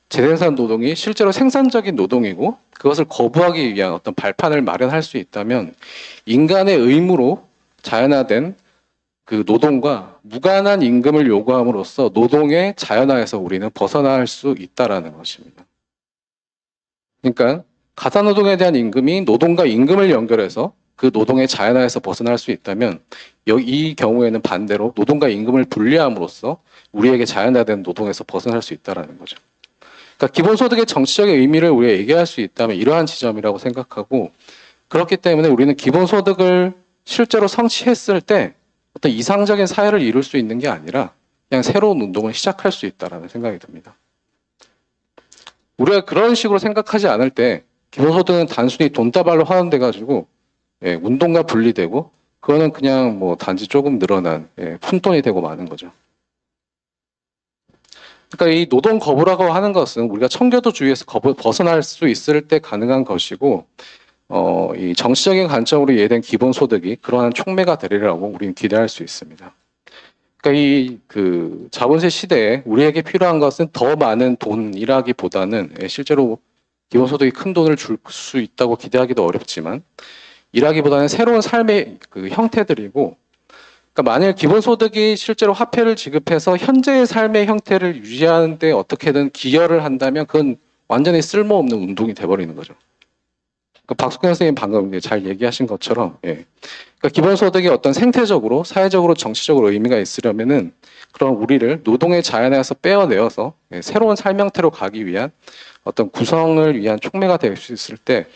재생산 노동이 실제로 생산적인 노동이고 그것을 거부하기 위한 어떤 발판을 마련할 수 있다면 인간의 의무로 자연화된 그 노동과 무관한 임금을 요구함으로써 노동의 자연화에서 우리는 벗어날 수 있다라는 것입니다. 그러니까 가사노동에 대한 임금이 노동과 임금을 연결해서 그 노동의 자연화에서 벗어날 수 있다면 이 경우에는 반대로 노동과 임금을 분리함으로써 우리에게 자연화된 노동에서 벗어날 수 있다라는 거죠. 그러니까 기본소득의 정치적인 의미를 우리가 얘기할 수 있다면 이러한 지점이라고 생각하고 그렇기 때문에 우리는 기본소득을 실제로 성취했을 때 어떤 이상적인 사회를 이룰 수 있는 게 아니라 그냥 새로운 운동을 시작할 수 있다라는 생각이 듭니다. 우리가 그런 식으로 생각하지 않을 때 기본소득은 단순히 돈다발로 환원돼 가지고 운동과 분리되고 그거는 그냥 뭐 단지 조금 늘어난 푼돈이 되고 마는 거죠. 그러니까 이 노동 거부라고 하는 것은 우리가 청교도주의에서 벗어날 수 있을 때 가능한 것이고 이 정치적인 관점으로 이해된 기본소득이 그러한 촉매가 되리라고 우리는 기대할 수 있습니다. 그러니까 이 그 자본세 시대에 우리에게 필요한 것은 더 많은 돈이라기보다는 실제로 기본소득이 큰 돈을 줄 수 있다고 기대하기도 어렵지만 이라기보다는 새로운 삶의 그 형태들이고 그러니까 만일 기본소득이 실제로 화폐를 지급해서 현재의 삶의 형태를 유지하는 데 어떻게든 기여를 한다면 그건 완전히 쓸모없는 운동이 돼버리는 거죠. 그러니까 박석현 선생님 방금 잘 얘기하신 것처럼 그러니까 기본소득이 어떤 생태적으로 사회적으로 정치적으로 의미가 있으려면은 그런 우리를 노동의 자연에서 빼어내어서 새로운 삶 형태로 가기 위한 어떤 구성을 위한 촉매가 될 수 있을 때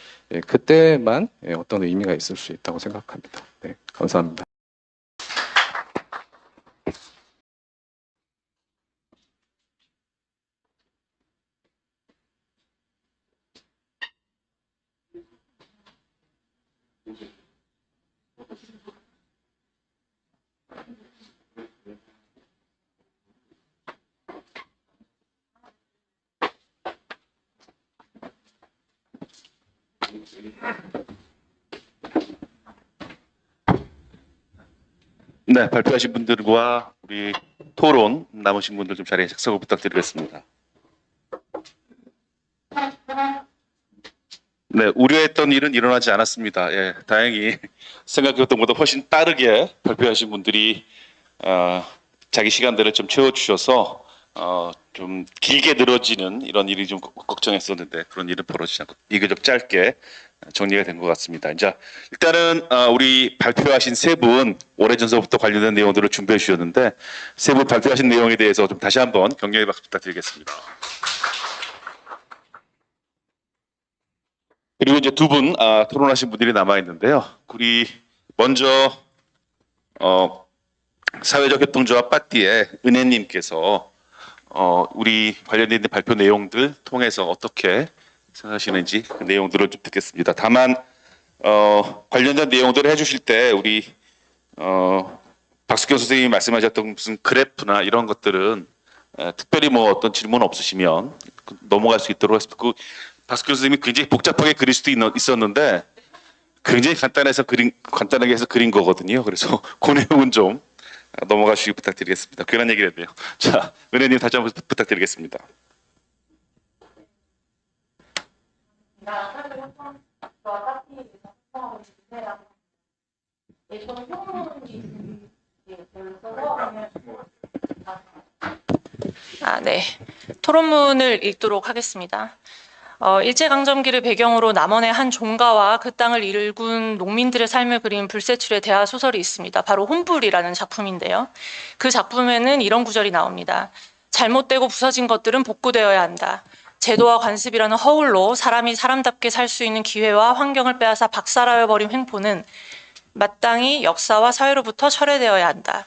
그때만 어떤 의미가 있을 수 있다고 생각합니다. 네, 감사합니다.
네, 발표하신 분들과 우리 토론 남으신 분들 좀 자리에 착석을 부탁드리겠습니다. 네, 우려했던 일은 일어나지 않았습니다. 다행히 생각했던 것보다 훨씬 빠르게 발표하신 분들이 자기 시간들을 좀 채워주셔서 좀 길게 늘어지는 이런 일이 좀 걱정했었는데 그런 일은 벌어지지 않고 비교적 짧게 정리가 된 것 같습니다. 이제 일단은 우리 발표하신 세 분 오래전서부터 관련된 내용들을 준비해 주셨는데 세 분 발표하신 내용에 대해서 좀 다시 한번 격려의 박수 부탁드리겠습니다. 그리고 이제 두 분 토론하신 분들이 남아 있는데요. 우리 먼저 사회적 협동조합 빠띠의 은혜님께서 우리 관련된 발표 내용들 통해서 어떻게 생각하시는지 그 내용들을 좀 듣겠습니다. 다만 관련된 내용들을 해주실 때 우리 박숙현 선생님이 말씀하셨던 무슨 그래프나 이런 것들은 특별히 뭐 어떤 질문 없으시면 넘어갈 수 있도록 했습니다. 그 박숙현 선생님이 굉장히 복잡하게 그릴 수도 있었는데 굉장히 간단하게 해서 그린 거거든요. 그래서 그 내용은 좀 넘어가 주시기 부탁드리겠습니다. 괜한 얘기를 했네요. 자, 은혜님 다시 한번 부탁드리겠습니다.
네. 토론문을 읽도록 하겠습니다. 일제강점기를 배경으로 남원의 한 종가와 그 땅을 일군 농민들의 삶을 그린 불세출의 대화 소설이 있습니다. 바로 혼불이라는 작품인데요. 그 작품에는 이런 구절이 나옵니다. 잘못되고 부서진 것들은 복구되어야 한다. 제도와 관습이라는 허울로 사람이 사람답게 살 수 있는 기회와 환경을 빼앗아 박살하여버린 횡포는 마땅히 역사와 사회로부터 철회되어야 한다.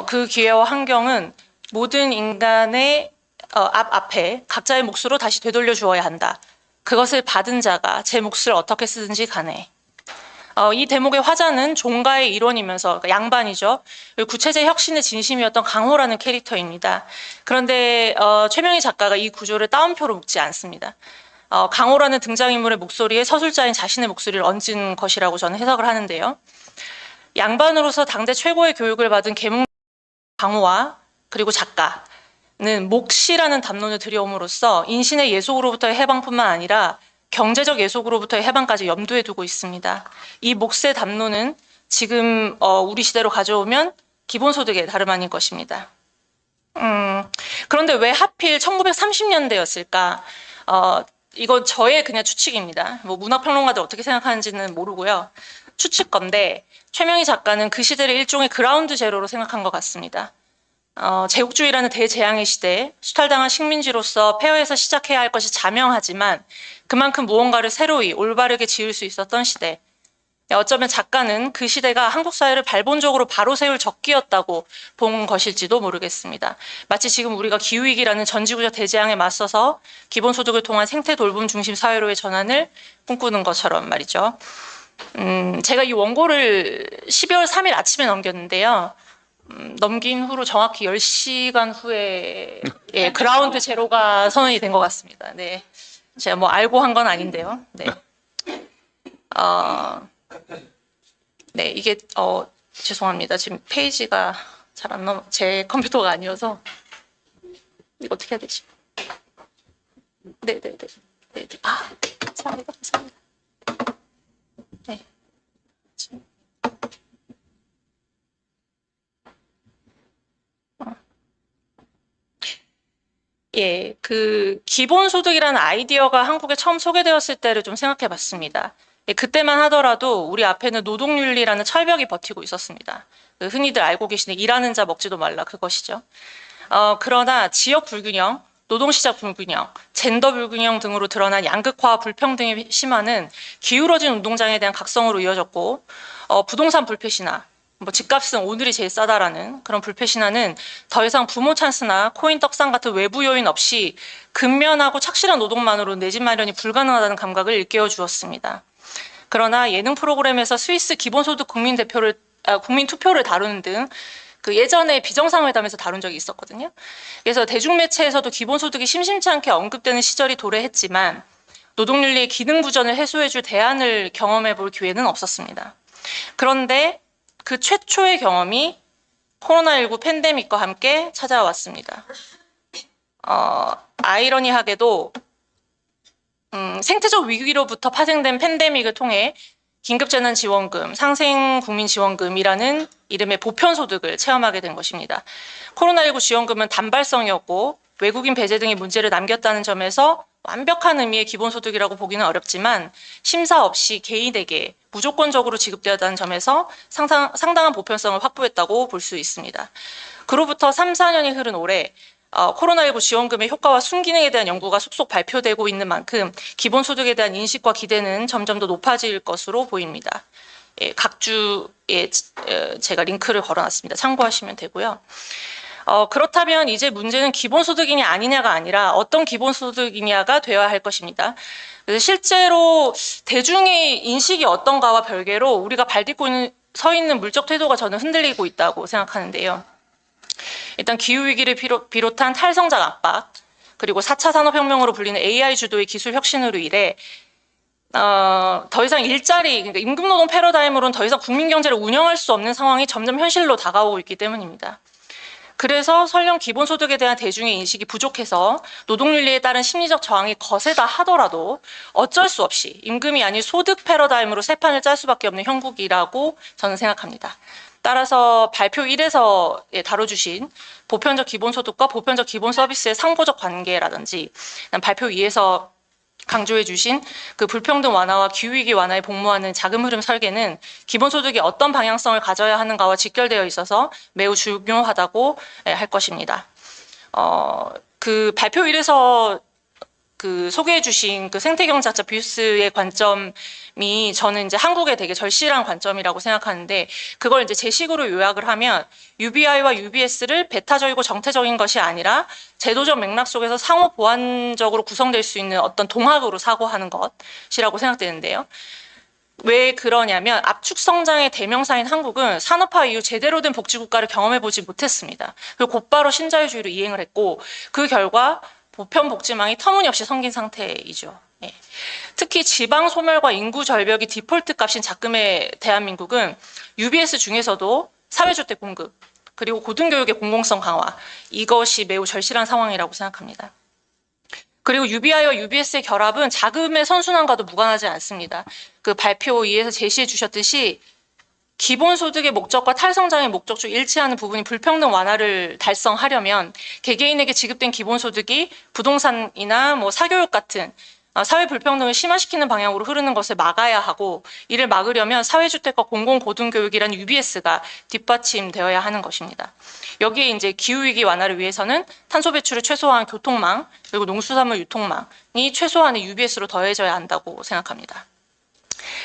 그 기회와 환경은 모든 인간의 앞에 각자의 몫으로 다시 되돌려 주어야 한다. 그것을 받은 자가 제 몫을 어떻게 쓰든지 간에 이 대목의 화자는 종가의 일원이면서 그러니까 양반이죠. 그리고 구체제 혁신의 진심이었던 강호라는 캐릭터입니다. 그런데 최명희 작가가 이 구조를 따옴표로 묶지 않습니다. 강호라는 등장인물의 목소리에 서술자인 자신의 목소리를 얹은 것이라고 저는 해석을 하는데요. 양반으로서 당대 최고의 교육을 받은 계몽 강호와 그리고 작가는 몫이라는 담론을 들여옴으로써 인신의 예속으로부터의 해방뿐만 아니라 경제적 예속으로부터의 해방까지 염두에 두고 있습니다. 이 몫의 담론은 지금 우리 시대로 가져오면 기본소득의 다름 아닌 것입니다. 그런데 왜 하필 1930년대였을까? 이건 저의 그냥 추측입니다. 뭐 문학평론가들 어떻게 생각하는지는 모르고요. 추측 건데 최명희 작가는 그 시대를 일종의 그라운드 제로로 생각한 것 같습니다. 제국주의라는 대재앙의 시대에 수탈당한 식민지로서 폐허에서 시작해야 할 것이 자명하지만 그만큼 무언가를 새로이 올바르게 지을 수 있었던 시대. 어쩌면 작가는 그 시대가 한국 사회를 발본적으로 바로 세울 적기였다고 본 것일지도 모르겠습니다. 마치 지금 우리가 기후위기라는 전지구적 대재앙에 맞서서 기본소득을 통한 생태 돌봄 중심 사회로의 전환을 꿈꾸는 것처럼 말이죠. 제가 이 원고를 12월 3일 아침에 넘겼는데요. 넘긴 후로 정확히 10시간 후에 그라운드 제로가 선언이 된 것 같습니다. 네. 제가 뭐 알고 한 건 아닌데요. 네. 네, 이게 죄송합니다. 지금 페이지가 잘 안 넘어 제 컴퓨터가 아니어서 이거 어떻게 해야 되지? 네. 감사합니다. 네. 예, 그 기본소득이라는 아이디어가 한국에 처음 소개되었을 때를 좀 생각해 봤습니다. 예, 그때만 하더라도 우리 앞에는 노동윤리라는 철벽이 버티고 있었습니다. 그 흔히들 알고 계시는 일하는 자 먹지도 말라 그것이죠. 그러나 지역 불균형, 노동시장 불균형, 젠더 불균형 등으로 드러난 양극화와 불평등의 심화는 기울어진 운동장에 대한 각성으로 이어졌고 부동산 불패신화, 뭐 집값은 오늘이 제일 싸다라는 그런 불패신화는 더 이상 부모 찬스나 코인 떡상 같은 외부 요인 없이 근면하고 착실한 노동만으로 내 집 마련이 불가능하다는 감각을 일깨워 주었습니다. 그러나 예능 프로그램에서 스위스 기본소득 국민 투표를 다루는 등 그 예전에 비정상회담에서 다룬 적이 있었거든요. 그래서 대중매체에서도 기본소득이 심심치 않게 언급되는 시절이 도래했지만 노동윤리의 기능 부전을 해소해줄 대안을 경험해 볼 기회는 없었습니다. 그런데 그 최초의 경험이 코로나19 팬데믹과 함께 찾아왔습니다. 아이러니하게도 생태적 위기로부터 파생된 팬데믹을 통해 긴급재난지원금, 상생국민지원금이라는 이름의 보편소득을 체험하게 된 것입니다. 코로나19 지원금은 단발성이었고 외국인 배제 등의 문제를 남겼다는 점에서 완벽한 의미의 기본소득이라고 보기는 어렵지만 심사 없이 개인에게 무조건적으로 지급되었다는 점에서 상당한 보편성을 확보했다고 볼 수 있습니다. 그로부터 3, 4년이 흐른 올해 코로나19 지원금의 효과와 순기능에 대한 연구가 속속 발표되고 있는 만큼 기본소득에 대한 인식과 기대는 점점 더 높아질 것으로 보입니다. 예, 각 주에 제가 링크를 걸어놨습니다. 참고하시면 되고요. 그렇다면 이제 문제는 기본소득이냐 아니냐가 아니라 어떤 기본소득이냐가 되어야 할 것입니다. 그래서 실제로 대중의 인식이 어떤가와 별개로 우리가 발딛고 서 있는 물적 태도가 저는 흔들리고 있다고 생각하는데요. 일단 기후위기를 비롯한 탈성장 압박, 그리고 4차 산업혁명으로 불리는 AI 주도의 기술 혁신으로 인해 더 이상 그러니까 임금노동 패러다임으로는 더 이상 국민경제를 운영할 수 없는 상황이 점점 현실로 다가오고 있기 때문입니다. 그래서 설령 기본소득에 대한 대중의 인식이 부족해서 노동윤리에 따른 심리적 저항이 거세다 하더라도 어쩔 수 없이 임금이 아닌 소득 패러다임으로 새 판을 짤 수밖에 없는 형국이라고 저는 생각합니다. 따라서 발표 1에서 다뤄주신 보편적 기본소득과 보편적 기본서비스의 상호적 관계라든지 발표 2에서 강조해 주신 그 불평등 완화와 기후위기 완화에 복무하는 자금 흐름 설계는 기본소득이 어떤 방향성을 가져야 하는가와 직결되어 있어서 매우 중요하다고 할 것입니다. 그 발표 1에서 그 소개해 주신 그 생태경제학자 뷰스의 관점이 저는 이제 한국의 되게 절실한 관점이라고 생각하는데 그걸 이제 제 식으로 요약을 하면 UBI와 UBS를 배타적이고 정태적인 것이 아니라 제도적 맥락 속에서 상호 보완적으로 구성될 수 있는 어떤 동학으로 사고하는 것이라고 생각되는데요. 왜 그러냐면 압축 성장의 대명사인 한국은 산업화 이후 제대로 된 복지국가를 경험해보지 못했습니다. 그리고 곧바로 신자유주의로 이행을 했고 그 결과 보편 복지망이 터무니없이 성긴 상태이죠. 예. 특히 지방 소멸과 인구 절벽이 디폴트 값인 작금의 대한민국은 UBS 중에서도 사회주택 공급 그리고 고등교육의 공공성 강화 이것이 매우 절실한 상황이라고 생각합니다. 그리고 UBI와 UBS의 결합은 자금의 선순환과도 무관하지 않습니다. 그 발표 2에서 제시해 주셨듯이 기본소득의 목적과 탈성장의 목적 중 일치하는 부분이 불평등 완화를 달성하려면 개개인에게 지급된 기본소득이 부동산이나 뭐 사교육 같은 사회 불평등을 심화시키는 방향으로 흐르는 것을 막아야 하고 이를 막으려면 사회주택과 공공고등교육이란 UBS가 뒷받침되어야 하는 것입니다. 여기에 이제 기후위기 완화를 위해서는 탄소 배출을 최소화한 교통망 그리고 농수산물 유통망이 최소한의 UBS로 더해져야 한다고 생각합니다.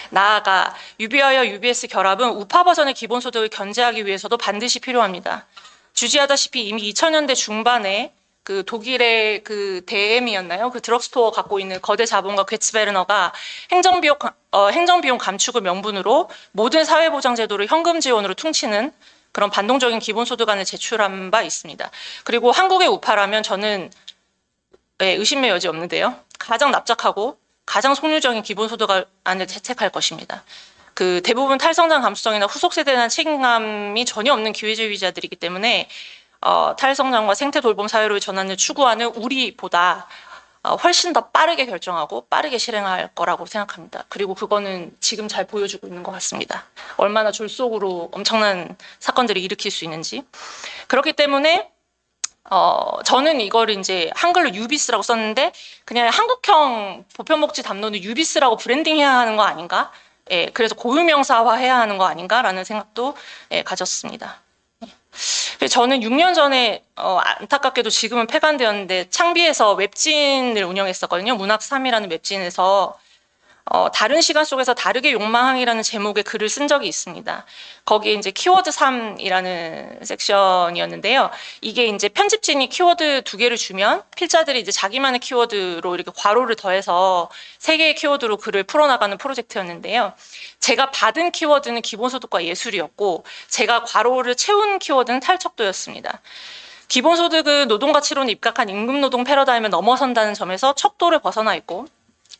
나아가 UBI와 UBS 결합은 우파 버전의 기본소득을 견제하기 위해서도 반드시 필요합니다. 주지하다시피 이미 2000년대 중반에 그 독일의 그 DM이었나요? 그 드럭스토어 갖고 있는 거대 자본가 괴츠베르너가 행정비용 감축을 명분으로 모든 사회보장제도를 현금 지원으로 퉁치는 그런 반동적인 기본소득안을 제출한 바 있습니다. 그리고 한국의 우파라면 저는 의심의 여지 없는데요. 가장 납작하고 가장 속률적인 기본소득안을 채택할 것입니다. 그 대부분 탈성장 감수성이나 후속 세대에 대한 책임감이 전혀 없는 기회주의자들이기 때문에 탈성장과 생태 돌봄 사회로의 전환을 추구하는 우리보다 훨씬 더 빠르게 결정하고 빠르게 실행할 거라고 생각합니다. 그리고 그거는 지금 잘 보여주고 있는 것 같습니다. 얼마나 졸속으로 엄청난 사건들을 일으킬 수 있는지. 그렇기 때문에 저는 이걸 이제 한글로 유비스라고 썼는데 그냥 한국형 보편복지 담론은 유비스라고 브랜딩해야 하는 거 아닌가? 예, 그래서 고유명사화해야 하는 거 아닌가라는 생각도 가졌습니다. 저는 6년 전에 안타깝게도 지금은 폐간되었는데 창비에서 웹진을 운영했었거든요. 문학3이라는 웹진에서 다른 시간 속에서 다르게 욕망항이라는 제목의 글을 쓴 적이 있습니다. 거기에 이제 키워드 3이라는 섹션이었는데요. 이게 이제 편집진이 키워드 2개를 주면 필자들이 이제 자기만의 키워드로 이렇게 괄호를 더해서 3개의 키워드로 글을 풀어나가는 프로젝트였는데요. 제가 받은 키워드는 기본소득과 예술이었고 제가 괄호를 채운 키워드는 탈척도였습니다. 기본소득은 노동가치론에 입각한 임금노동 패러다임을 넘어선다는 점에서 척도를 벗어나 있고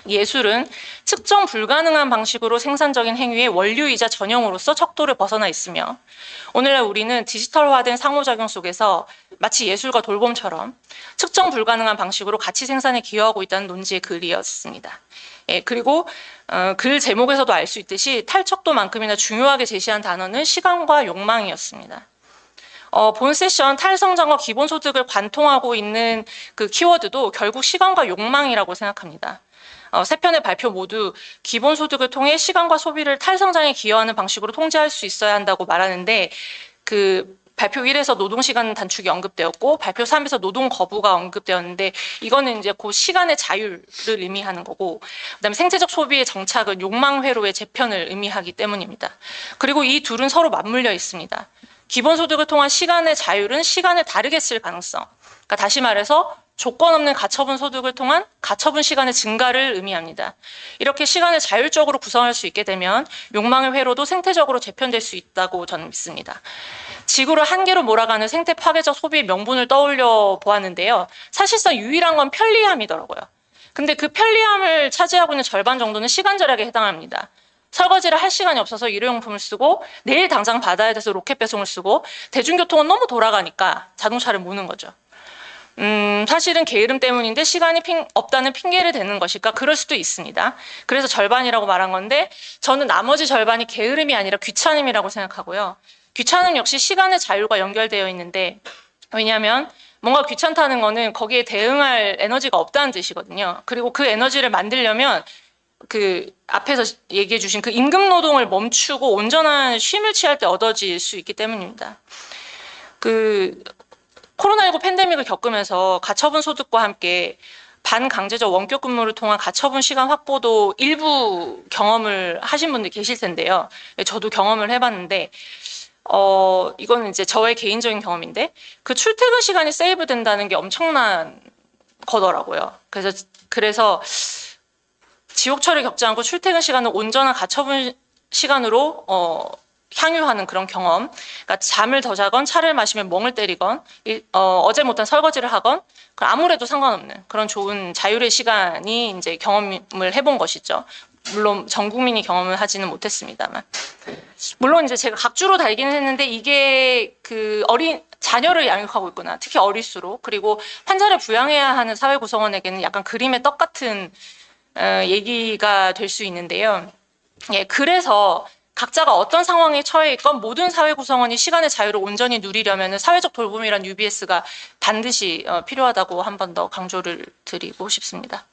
예술은 측정 불가능한 방식으로 생산적인 행위의 원류이자 전형으로서 척도를 벗어나 있으며 오늘날 우리는 디지털화된 상호작용 속에서 마치 예술과 돌봄처럼 측정 불가능한 방식으로 가치 생산에 기여하고 있다는 논지의 글이었습니다. 예, 그리고 글 제목에서도 알 수 있듯이 탈척도만큼이나 중요하게 제시한 단어는 시간과 욕망이었습니다. 본 세션 탈성장과 기본소득을 관통하고 있는 그 키워드도 결국 시간과 욕망이라고 생각합니다. 세 편의 발표 모두 기본소득을 통해 시간과 소비를 탈성장에 기여하는 방식으로 통제할 수 있어야 한다고 말하는데 그 발표 1에서 노동시간 단축이 언급되었고 발표 3에서 노동 거부가 언급되었는데 이거는 이제 그 시간의 자유를 의미하는 거고 그다음에 생체적 소비의 정착은 욕망 회로의 재편을 의미하기 때문입니다. 그리고 이 둘은 서로 맞물려 있습니다. 기본소득을 통한 시간의 자율은 시간을 다르게 쓸 가능성. 그러니까 다시 말해서 조건 없는 가처분 소득을 통한 가처분 시간의 증가를 의미합니다. 이렇게 시간을 자율적으로 구성할 수 있게 되면 욕망의 회로도 생태적으로 재편될 수 있다고 저는 믿습니다. 지구를 한계로 몰아가는 생태 파괴적 소비의 명분을 떠올려 보았는데요. 사실상 유일한 건 편리함이더라고요. 근데 그 편리함을 차지하고 있는 절반 정도는 시간 절약에 해당합니다. 설거지를 할 시간이 없어서 일회용품을 쓰고 내일 당장 받아야 돼서 로켓 배송을 쓰고 대중교통은 너무 돌아가니까 자동차를 모는 거죠. 사실은 게으름 때문인데 시간이 없다는 핑계를 대는 것일까? 그럴 수도 있습니다. 그래서 절반이라고 말한 건데 저는 나머지 절반이 게으름이 아니라 귀찮음이라고 생각하고요. 귀찮음 역시 시간의 자율과 연결되어 있는데 왜냐하면 뭔가 귀찮다는 거는 거기에 대응할 에너지가 없다는 뜻이거든요. 그리고 그 에너지를 만들려면 그 앞에서 얘기해 주신 그 임금 노동을 멈추고 온전한 쉼을 취할 때 얻어질 수 있기 때문입니다. 그 코로나19 팬데믹을 겪으면서 가처분 소득과 함께 반강제적 원격 근무를 통한 가처분 시간 확보도 일부 경험을 하신 분들 계실 텐데요. 저도 경험을 해봤는데 이거는 이제 저의 개인적인 경험인데 그 출퇴근 시간이 세이브 된다는 게 엄청난 거더라고요. 그래서 지옥철을 겪지 않고 출퇴근 시간을 온전한 가처분 시간으로 향유하는 그런 경험. 그러니까 잠을 더 자건 차를 마시면 멍을 때리건 어제 못한 설거지를 하건 아무래도 상관없는 그런 좋은 자율의 시간이 이제 경험을 해본 것이죠. 물론 전 국민이 경험을 하지는 못했습니다만. 물론 이제 제가 각주로 달기는 했는데 이게 그 어린 자녀를 양육하고 있구나. 특히 어릴수록. 그리고 환자를 부양해야 하는 사회 구성원에게는 약간 그림의 떡 같은 얘기가 될 수 있는데요. 예, 그래서 각자가 어떤 상황에 처해 있건 모든 사회 구성원이 시간의 자유를 온전히 누리려면 사회적 돌봄이란 UBS가 반드시 필요하다고 한 번 더 강조를 드리고 싶습니다.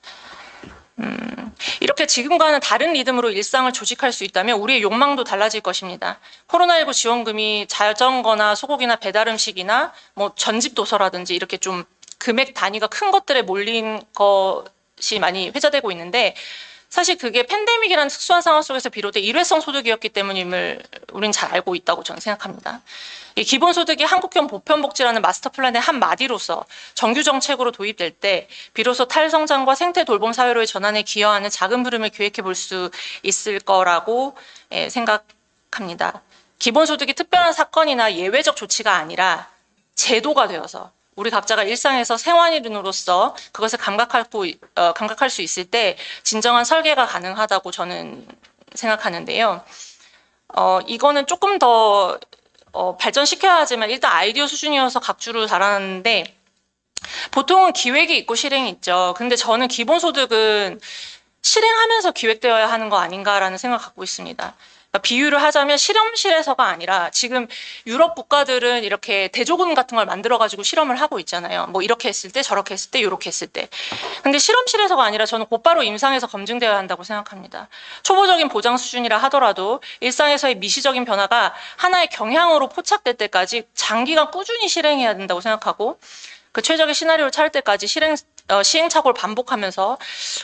이렇게 지금과는 다른 리듬으로 일상을 조직할 수 있다면 우리의 욕망도 달라질 것입니다. 코로나19 지원금이 자전거나 소고기나 배달음식이나 뭐 전집 도서라든지 이렇게 좀 금액 단위가 큰 것들에 몰린 것이 많이 회자되고 있는데 사실 그게 팬데믹이라는 특수한 상황 속에서 비롯된 일회성 소득이었기 때문임을 우리는 잘 알고 있다고 저는 생각합니다. 이 기본소득이 한국형 보편복지라는 마스터 플랜의 한 마디로서 정규 정책으로 도입될 때 비로소 탈성장과 생태 돌봄 사회로의 전환에 기여하는 작은 흐름을 기획해 볼 수 있을 거라고 생각합니다. 기본소득이 특별한 사건이나 예외적 조치가 아니라 제도가 되어서 우리 각자가 일상에서 생활인으로서 그것을 감각할 수 있을 때 진정한 설계가 가능하다고 저는 생각하는데요. 이거는 조금 더 발전시켜야 하지만 일단 아이디어 수준이어서 각주로 달아놨는데 보통은 기획이 있고 실행이 있죠. 근데 저는 기본소득은 실행하면서 기획되어야 하는 거 아닌가라는 생각 갖고 있습니다. 비유를 하자면 실험실에서가 아니라 지금 유럽 국가들은 이렇게 대조군 같은 걸 만들어가지고 실험을 하고 있잖아요. 뭐 이렇게 했을 때 저렇게 했을 때 이렇게 했을 때. 근데 실험실에서가 아니라 저는 곧바로 임상에서 검증되어야 한다고 생각합니다. 초보적인 보장 수준이라 하더라도 일상에서의 미시적인 변화가 하나의 경향으로 포착될 때까지 장기간 꾸준히 실행해야 된다고 생각하고 그 최적의 시나리오를 찾을 때까지 시행착오를 반복하면서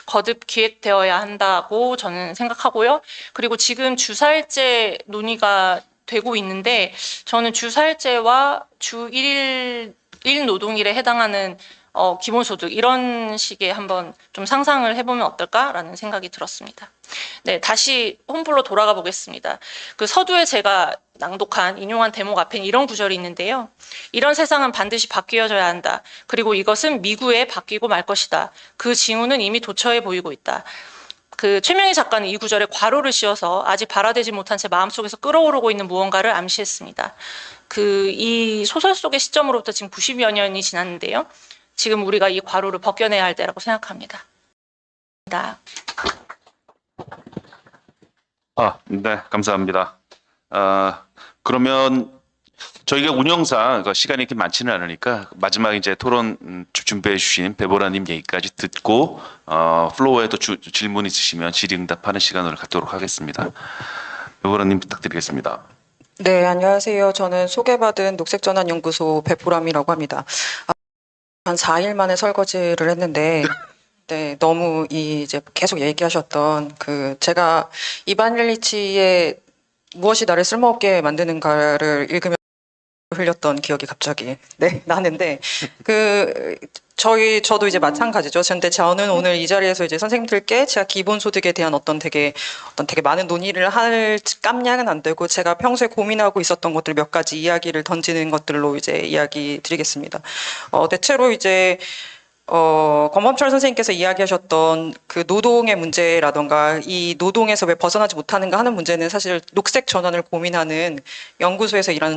거듭 기획되어야 한다고 저는 생각하고요. 그리고 지금 주사일제 논의가 되고 있는데 저는 주사일제와 주 1일 노동일에 해당하는 기본소득 이런 식의 한번 좀 상상을 해보면 어떨까라는 생각이 들었습니다. 네, 다시 홈플로 돌아가 보겠습니다. 그 서두에 제가 낭독한 인용한 대목 앞엔 이런 구절이 있는데요. 이런 세상은 반드시 바뀌어져야 한다. 그리고 이것은 미구에 바뀌고 말 것이다. 그 징후는 이미 도처에 보이고 있다. 그 최명희 작가는 이 구절에 괄호를 씌워서 아직 발화되지 못한 제 마음속에서 끓어오르고 있는 무언가를 암시했습니다. 이 소설 속의 시점으로부터 지금 90여 년이 지났는데요. 지금 우리가 이 괄호를 벗겨내야 할 때라고 생각합니다.
네, 감사합니다. 그러면 저희가 운영상 그러니까 시간이 이렇게 많지는 않으니까 마지막 이제 토론 준비해 주신 배보라님 얘기까지 듣고 플로어에 또 질문 있으시면 질의응답하는 시간을 갖도록 하겠습니다. 배보라님 부탁드리겠습니다.
네, 안녕하세요. 저는 소개받은 녹색전환연구소 배보람이라고 합니다. 한 4일 만에 설거지를 했는데, 네, 너무 이제 계속 얘기하셨던 제가 이반 일리치의 무엇이 나를 쓸모없게 만드는가를 읽으며 흘렸던 기억이 갑자기 나는데 저도 이제 마찬가지죠. 근데 저는 오늘 이 자리에서 이제 선생님들께 제가 기본소득에 대한 어떤 되게 많은 논의를 할 깜냥은 안 되고 제가 평소에 고민하고 있었던 것들 몇 가지 이야기를 던지는 것들로 이제 이야기 드리겠습니다. 대체로 이제 권범철 선생님께서 이야기하셨던 그 노동의 문제라던가 이 노동에서 왜 벗어나지 못하는가 하는 문제는 사실 녹색 전환을 고민하는 연구소에서 일하는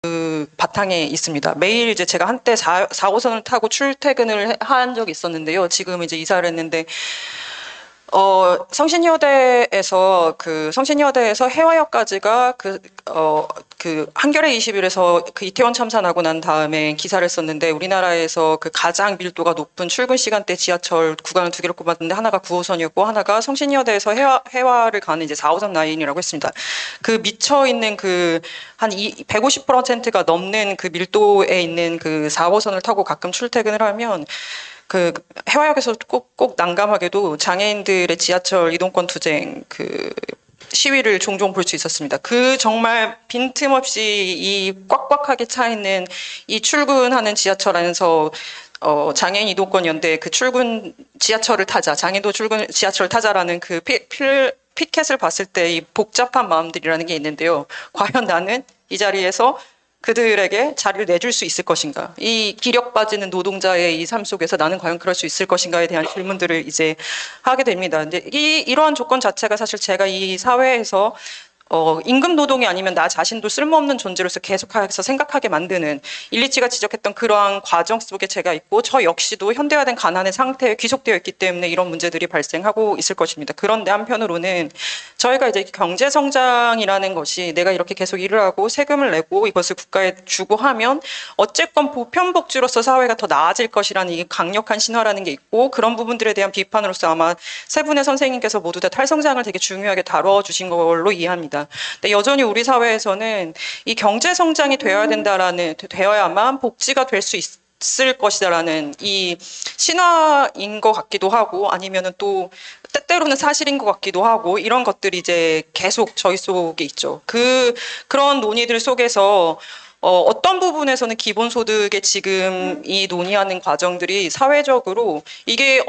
그 바탕에 있습니다. 매일 이제 제가 한때 4호선을 타고 출퇴근을 한 적이 있었는데요. 지금 이제 이사를 했는데 성신여대에서 해화역까지가 한겨레 21에서 그 이태원 참사 나고 난 다음에 기사를 썼는데 우리나라에서 그 가장 밀도가 높은 출근 시간대 지하철 구간을 2개로 꼽았는데 하나가 9호선이었고 하나가 성신여대에서 해화를 가는 이제 4호선 라인이라고 했습니다. 그 미쳐 있는 한 150%가 넘는 그 밀도에 있는 그 4호선을 타고 가끔 출퇴근을 하면 해화역에서 꼭 난감하게도 장애인들의 지하철 이동권 투쟁 시위를 종종 볼 수 있었습니다. 정말 빈틈없이 이 꽉꽉하게 차 있는 이 출근하는 지하철 안에서 장애인 이동권 연대 그 출근 지하철을 타자, 장애도 출근 지하철 타자라는 그 피켓을 봤을 때 이 복잡한 마음들이라는 게 있는데요. 과연 나는 이 자리에서 그들에게 자리를 내줄 수 있을 것인가? 이 기력 빠지는 노동자의 이 삶 속에서 나는 과연 그럴 수 있을 것인가에 대한 질문들을 이제 하게 됩니다. 근데 이러한 조건 자체가 사실 제가 이 사회에서 임금 노동이 아니면 나 자신도 쓸모없는 존재로서 계속해서 생각하게 만드는 일리치가 지적했던 그러한 과정 속에 제가 있고 저 역시도 현대화된 가난의 상태에 귀속되어 있기 때문에 이런 문제들이 발생하고 있을 것입니다. 그런데 한편으로는 저희가 이제 경제 성장이라는 것이 내가 이렇게 계속 일을 하고 세금을 내고 이것을 국가에 주고 하면 어쨌건 보편복지로서 사회가 더 나아질 것이라는 이 강력한 신화라는 게 있고 그런 부분들에 대한 비판으로서 아마 세 분의 선생님께서 모두 다 탈성장을 되게 중요하게 다뤄주신 걸로 이해합니다. 근데 여전히 우리 사회에서는 이 경제 성장이 되어야만 복지가 될 수 있을 것이다라는 이 신화인 것 같기도 하고 아니면은 또 때때로는 사실인 것 같기도 하고 이런 것들이 이제 계속 저희 속에 있죠. 그런 논의들 속에서 어떤 부분에서는 기본소득의 지금 이 논의하는 과정들이 사회적으로 이게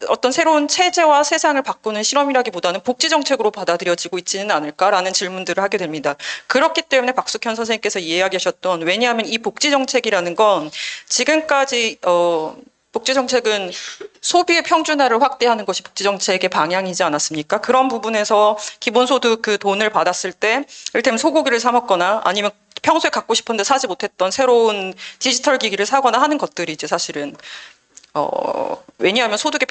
어떤 새로운 체제와 세상을 바꾸는 실험이라기보다는 복지 정책으로 받아들여지고 있지는 않을까라는 질문들을 하게 됩니다. 그렇기 때문에 박숙현 선생님께서 이야기하셨던 왜냐하면 이 복지 정책이라는 건 지금까지 복지 정책은 소비의 평준화를 확대하는 것이 복지 정책의 방향이지 않았습니까? 그런 부분에서 기본소득 그 돈을 받았을 때 이를테면 소고기를 사 먹거나 아니면 평소에 갖고 싶은데 사지 못했던 새로운 디지털 기기를 사거나 하는 것들이 이제 사실은 왜냐하면 소득의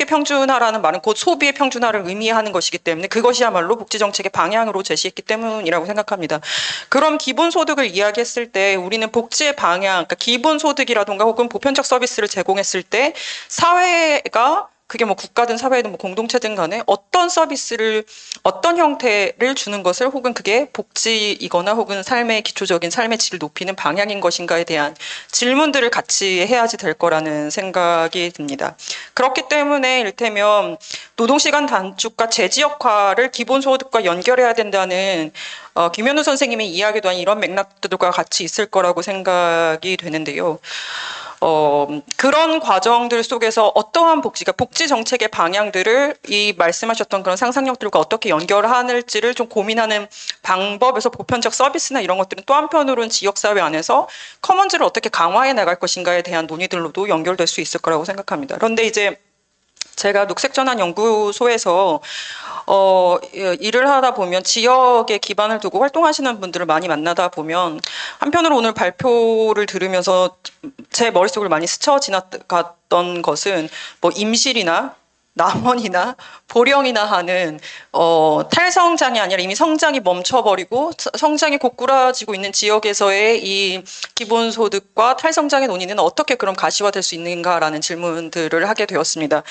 평준화라는 말은 곧 소비의 평준화를 의미하는 것이기 때문에 그것이야말로 복지정책의 방향으로 제시했기 때문이라고 생각합니다. 그럼 기본소득을 이야기했을 때 우리는 복지의 방향, 그러니까 기본소득이라든가 혹은 보편적 서비스를 제공했을 때 사회가 그게 뭐 국가든 사회든 뭐 공동체든 간에 어떤 서비스를 어떤 형태를 주는 것을 혹은 그게 복지이거나 혹은 삶의 기초적인 삶의 질을 높이는 방향인 것인가에 대한 질문들을 같이 해야지 될 거라는 생각이 듭니다. 그렇기 때문에 이를테면 노동시간 단축과 재지 역할을 기본소득과 연결해야 된다는 김현우 선생님의 이야기도 한 이런 맥락들과 같이 있을 거라고 생각이 되는데요. 그런 과정들 속에서 어떠한 복지 정책의 방향들을 이 말씀하셨던 그런 상상력들과 어떻게 연결하는지를 좀 고민하는 방법에서 보편적 서비스나 이런 것들은 또 한편으로는 지역사회 안에서 커먼즈를 어떻게 강화해 나갈 것인가에 대한 논의들로도 연결될 수 있을 거라고 생각합니다. 그런데 이제 제가 녹색전환연구소에서 일을 하다 보면 지역에 기반을 두고 활동하시는 분들을 많이 만나다 보면 한편으로 오늘 발표를 들으면서 제 머릿속을 많이 스쳐 지나갔던 것은 뭐 임실이나 남원이나 보령이나 하는 탈성장이 아니라 이미 성장이 멈춰버리고 성장이 고꾸라지고 있는 지역에서의 이 기본소득과 탈성장의 논의는 어떻게 그럼 가시화될 수 있는가라는 질문들을 하게 되었습니다.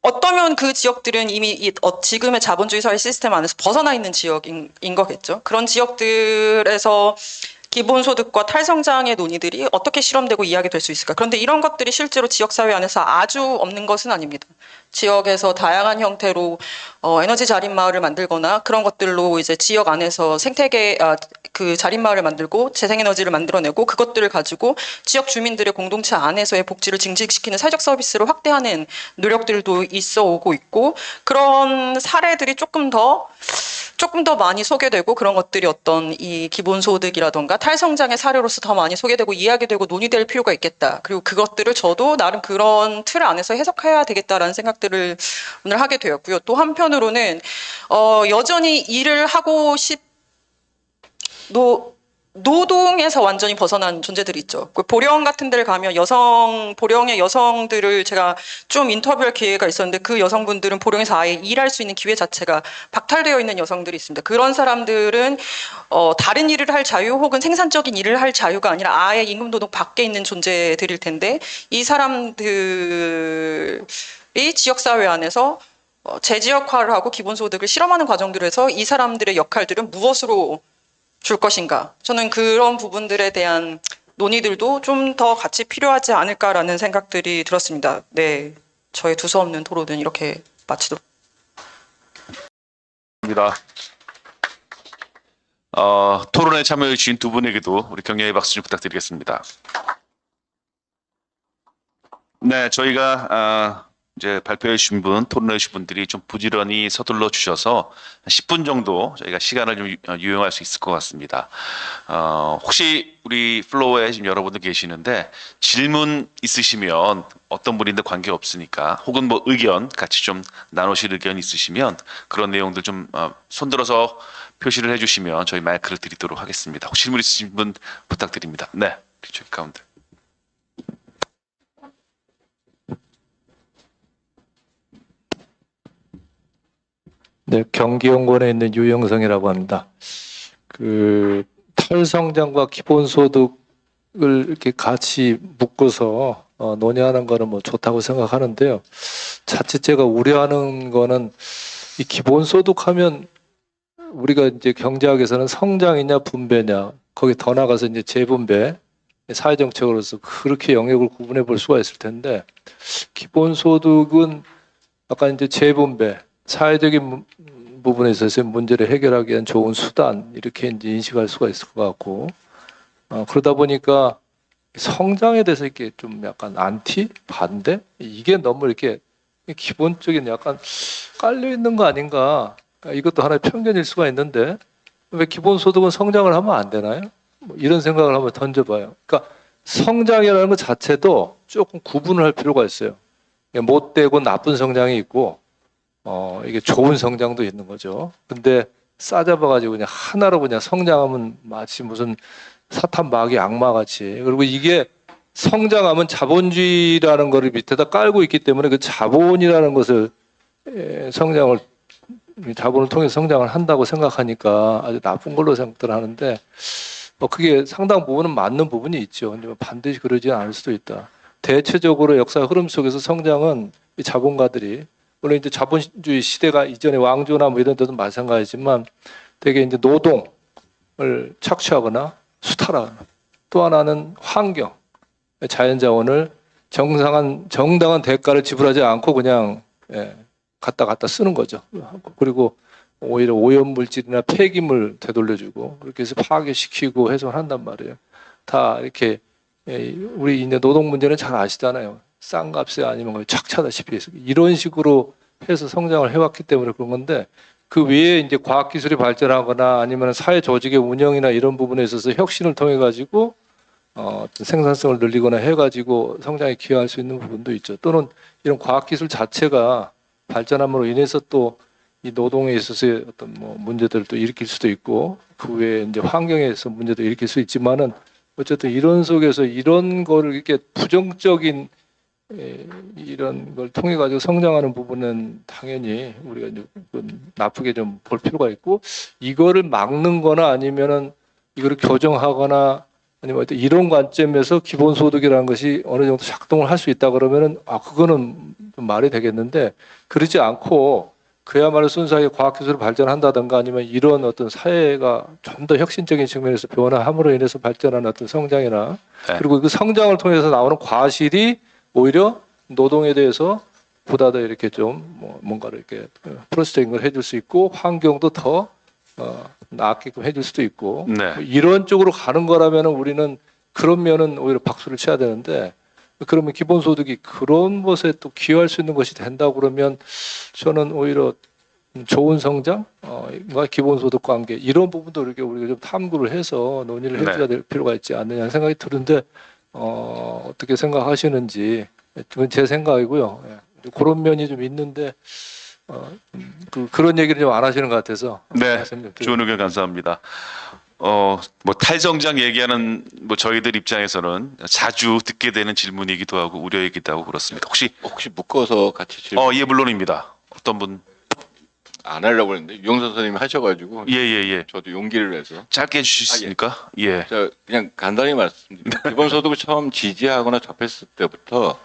어떠면 그 지역들은 이미 지금의 자본주의 사회 시스템 안에서 벗어나 있는 지역인 거겠죠. 그런 지역들에서 기본소득과 탈성장의 논의들이 어떻게 실험되고 이야기될 수 있을까? 그런데 이런 것들이 실제로 지역사회 안에서 아주 없는 것은 아닙니다. 지역에서 다양한 형태로 에너지 자립마을을 만들거나 그런 것들로 이제 지역 안에서 생태계 그 자립마을을 만들고 재생에너지를 만들어내고 그것들을 가지고 지역 주민들의 공동체 안에서의 복지를 증식시키는 사회적 서비스를 확대하는 노력들도 있어 오고 있고 그런 사례들이 조금 더 많이 소개되고 그런 것들이 어떤 이 기본소득이라던가 탈성장의 사례로서 더 많이 소개되고 이야기되고 논의될 필요가 있겠다. 그리고 그것들을 저도 나름 그런 틀 안에서 해석해야 되겠다라는 생각들을 오늘 하게 되었고요. 또 한편으로는 여전히 일을 하고 노동에서 완전히 벗어난 존재들이 있죠. 그 보령 같은 데를 가면 보령의 여성들을 제가 좀 인터뷰할 기회가 있었는데 그 여성분들은 보령에서 아예 일할 수 있는 기회 자체가 박탈되어 있는 여성들이 있습니다. 그런 사람들은 다른 일을 할 자유 혹은 생산적인 일을 할 자유가 아니라 아예 임금노동 밖에 있는 존재들일 텐데 이 사람들이 지역사회 안에서 재지 역할을 하고 기본소득을 실험하는 과정들에서 이 사람들의 역할들은 무엇으로 줄 것인가. 저는 그런 부분들에 대한 논의들도 좀 더 같이 필요하지 않을까라는 생각들이 들었습니다. 네, 저의 두서없는 토론은 이렇게 마치도록.
입니다. 토론에 참여해 주신 두 분에게도 우리 격려의 박수 좀 부탁드리겠습니다. 네, 저희가 이제 발표해 주신 분, 토론해 주신 분들이 좀 부지런히 서둘러 주셔서 10분 정도 저희가 시간을 좀 유용할 수 있을 것 같습니다. 혹시 우리 플로어에 지금 여러분들 계시는데 질문 있으시면 어떤 분인데 관계 없으니까 혹은 뭐 의견 같이 좀 나누실 의견 있으시면 그런 내용들 좀 손들어서 표시를 해주시면 저희 마이크를 드리도록 하겠습니다. 혹시 질문 있으신 분 부탁드립니다. 네, 저기 가운데.
네, 경기연구원에 있는 유영성이라고 합니다. 그 탈성장과 기본소득을 이렇게 같이 묶어서 논의하는 거는 뭐 좋다고 생각하는데요. 자칫 제가 우려하는 거는 이 기본소득 하면 우리가 이제 경제학에서는 성장이냐 분배냐 거기 더 나가서 이제 재분배 사회정책으로서 그렇게 영역을 구분해 볼 수가 있을 텐데 기본소득은 아까 이제 재분배 사회적인 부분에 있어서 문제를 해결하기 위한 좋은 수단 이렇게 이제 인식할 수가 있을 것 같고 그러다 보니까 성장에 대해서 이렇게 좀 약간 안티 반대 이게 너무 이렇게 기본적인 약간 깔려 있는 거 아닌가 이것도 하나의 편견일 수가 있는데 왜 기본소득은 성장을 하면 안 되나요? 뭐 이런 생각을 한번 던져봐요. 그러니까 성장이라는 것 자체도 조금 구분을 할 필요가 있어요. 못되고 나쁜 성장이 있고 이게 좋은 성장도 있는 거죠. 근데 싸잡아가지고 그냥 하나로 그냥 성장하면 마치 무슨 사탄 마귀 악마같이 그리고 이게 성장하면 자본주의라는 거를 밑에다 깔고 있기 때문에 그 자본이라는 것을 자본을 통해서 성장을 한다고 생각하니까 아주 나쁜 걸로 생각들 하는데 그게 상당 부분은 맞는 부분이 있죠. 근데 반드시 그러지 않을 수도 있다. 대체적으로 역사 흐름 속에서 성장은 이 자본가들이 물론 이제 자본주의 시대가 이전에 왕조나 뭐 이런 데도 마찬가지지만 되게 이제 노동을 착취하거나 수탈하거나 또 하나는 환경, 자연자원을 정당한 대가를 지불하지 않고 그냥 갖다 쓰는 거죠. 그리고 오히려 오염물질이나 폐기물 되돌려주고 그렇게 해서 파괴시키고 훼손한단 말이에요. 다 이렇게 우리 이제 노동 문제는 잘 아시잖아요. 싼 값에 아니면 착취하다시피 해서 이런 식으로 해서 성장을 해왔기 때문에 그런 건데 그 외에 이제 과학기술이 발전하거나 아니면 사회 조직의 운영이나 이런 부분에 있어서 혁신을 통해 가지고 어떤 생산성을 늘리거나 해가지고 성장에 기여할 수 있는 부분도 있죠. 또는 이런 과학기술 자체가 발전함으로 인해서 또 이 노동에 있어서의 어떤 뭐 문제들을 또 일으킬 수도 있고 그 외에 이제 환경에서 문제도 일으킬 수 있지만은 어쨌든 이런 속에서 이런 거를 이렇게 부정적인 이런 걸 통해 가지고 성장하는 부분은 당연히 우리가 이제 나쁘게 좀 볼 필요가 있고 이거를 막는 거나 아니면은 이거를 교정하거나 아니면 이런 관점에서 기본소득이라는 것이 어느 정도 작동을 할 수 있다 그러면은 그거는 좀 말이 되겠는데 그러지 않고 그야말로 순수하게 과학기술을 발전한다든가 아니면 이런 어떤 사회가 좀 더 혁신적인 측면에서 변화함으로 인해서 발전하는 어떤 성장이나 그리고 그 성장을 통해서 나오는 과실이 오히려 노동에 대해서 보다 더 이렇게 좀 뭔가를 이렇게 프로스트인 걸 해줄 수 있고 환경도 더 나았게끔 해줄 수도 있고 이런 쪽으로 가는 거라면 우리는 그런 면은 오히려 박수를 쳐야 되는데 그러면 기본소득이 그런 것에 또 기여할 수 있는 것이 된다고 그러면 저는 오히려 좋은 성장과 기본소득 관계 이런 부분도 이렇게 우리가 좀 탐구를 해서 논의를 해줘야 될 필요가 있지 않느냐 생각이 드는데 어떻게 생각하시는지 그건 제 생각이고요. 그런 면이 좀 있는데 그런 얘기를 좀 안 하시는 것 같아서
네, 좋은 의견 감사합니다. 뭐 탈성장 얘기하는 뭐 저희들 입장에서는 자주 듣게 되는 질문이기도 하고 우려이기도 하고 그렇습니다.
혹시 묶어서 같이 질문
예, 물론입니다. 어떤 분?
안 하려고 했는데 유영선 선생님이 하셔가지고
예.
저도 용기를 내서
짧게 해주실 수 있습니까? 예.
저 그냥 간단히 말씀드립니다. 기본소득을 처음 지지하거나 접했을 때부터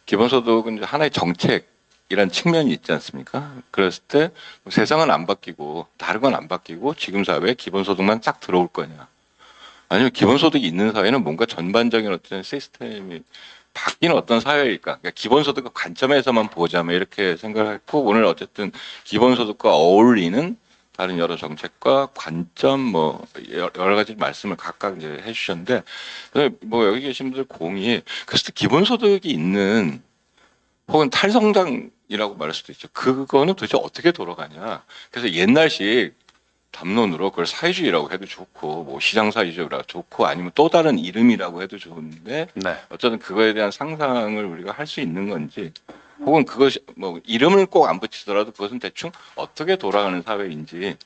기본소득은 하나의 정책이란 측면이 있지 않습니까? 그랬을 때 세상은 안 바뀌고 다른 건 안 바뀌고 지금 사회에 기본소득만 딱 들어올 거냐? 아니면 기본소득이 있는 사회는 뭔가 전반적인 어떤 시스템이 바뀌는 어떤 사회일까? 그러니까 기본소득 관점에서만 보자면 이렇게 생각했고 오늘 어쨌든 기본소득과 어울리는 다른 여러 정책과 관점 뭐 여러 가지 말씀을 각각 이제 해주셨는데 뭐 여기 계신 분들 공이 그래서 기본소득이 있는 혹은 탈성장이라고 말할 수도 있죠. 그거는 도대체 어떻게 돌아가냐. 그래서 옛날식 담론으로 그걸 사회주의라고 해도 좋고 뭐 시장사회주의라고 좋고 아니면 또 다른 이름이라고 해도 좋은데
네.
어쨌든 그거에 대한 상상을 우리가 할 수 있는 건지 혹은 그것이 뭐 이름을 꼭 안 붙이더라도 그것은 대충 어떻게 돌아가는 사회인지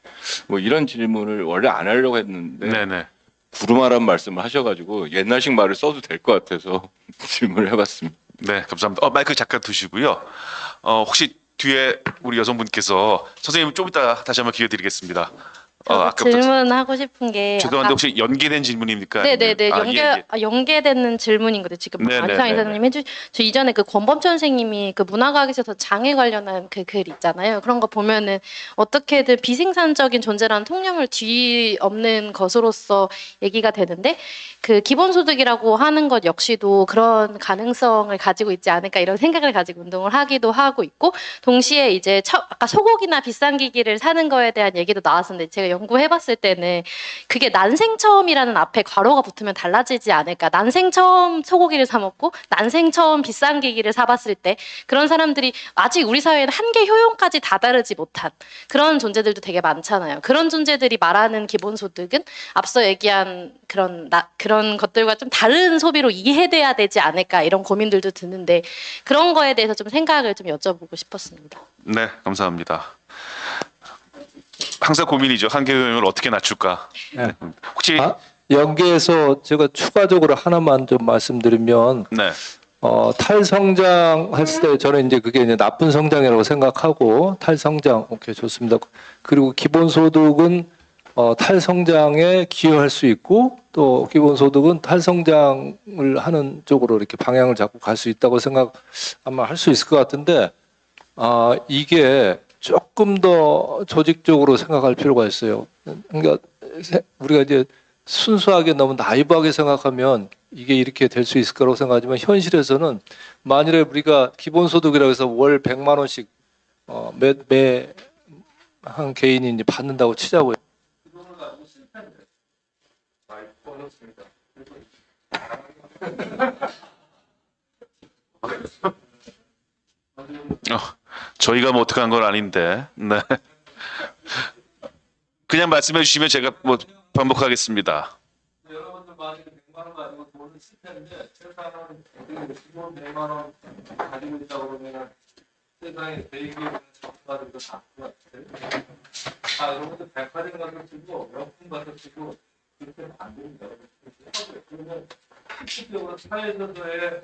뭐 이런 질문을 원래 안 하려고 했는데
네네.
구루마란 말씀을 하셔가지고 옛날식 말을 써도 될 것 같아서 질문을 해봤습니다.
네, 감사합니다. 마이크 잠깐 두시고요. 혹시 뒤에 우리 여성분께서 선생님 좀 이따 다시 한번 기회 드리겠습니다. 아까부터
질문하고 싶은 게
죄송한데
아까-
혹시 연계된 질문입니까?
네네네
아니면-
연계되는 질문인 거죠. 지금
네네네네.
안창희 이사님 저 이전에 그 권범천 선생님이 그 문화과학에서 장애 관련한 그 글 있잖아요. 그런 거 보면은 어떻게든 비생산적인 존재라는 통념을 뒤엎는 것으로서 얘기가 되는데 그 기본소득이라고 하는 것 역시도 그런 가능성을 가지고 있지 않을까 이런 생각을 가지고 운동을 하기도 하고 있고 동시에 이제 아까 소고기나 비싼 기기를 사는 거에 대한 얘기도 나왔었는데 제가 연구해봤을 때는 그게 난생 처음이라는 앞에 괄호가 붙으면 달라지지 않을까. 난생 처음 소고기를 사 먹고 난생 처음 비싼 기기를 사봤을 때 그런 사람들이 아직 우리 사회에는 한계 효용까지 다다르지 못한 그런 존재들도 되게 많잖아요. 그런 존재들이 말하는 기본소득은 앞서 얘기한 그런 것들과 좀 다른 소비로 이해돼야 되지 않을까 이런 고민들도 드는데 그런 거에 대해서 좀 생각을 좀 여쭤보고 싶었습니다.
네, 감사합니다. 항상 고민이죠. 한계 효용을 어떻게 낮출까.
네.
혹시
연계해서 제가 추가적으로 하나만 좀 말씀드리면
네,
탈성장 했을 때 저는 이제 그게 이제 나쁜 성장이라고 생각하고 탈성장 오케이 좋습니다. 그리고 기본소득은 탈성장에 기여할 수 있고 또 기본소득은 탈성장을 하는 쪽으로 이렇게 방향을 잡고 갈 수 있다고 생각 아마 할 수 있을 것 같은데 이게 조금 더 조직적으로 생각할 필요가 있어요. 그러니까 우리가 이제 순수하게 너무 나이브하게 생각하면 이게 이렇게 될 수 있을 거라고 생각하지만 현실에서는 만일에 우리가 기본소득이라고 해서 월 100만 원씩 매 한 개인이 이제 받는다고 치자고요.
저희가 뭐 어떻게 한 건 아닌데. 네. 그냥 말씀해 주시면 제가 뭐 반복하겠습니다.
여러분들 만약에 100만 원 가지고 돈을 쓸 텐데 세상은 기본 100만 원 가지고 있다고 그러면 세상에 대기업은 적가지고 다 여러분들 백화점 가서 쓰고 명품 가서 쓰고 그렇게 하면 안 됩니다. 그러면 실질적으로 사회에서의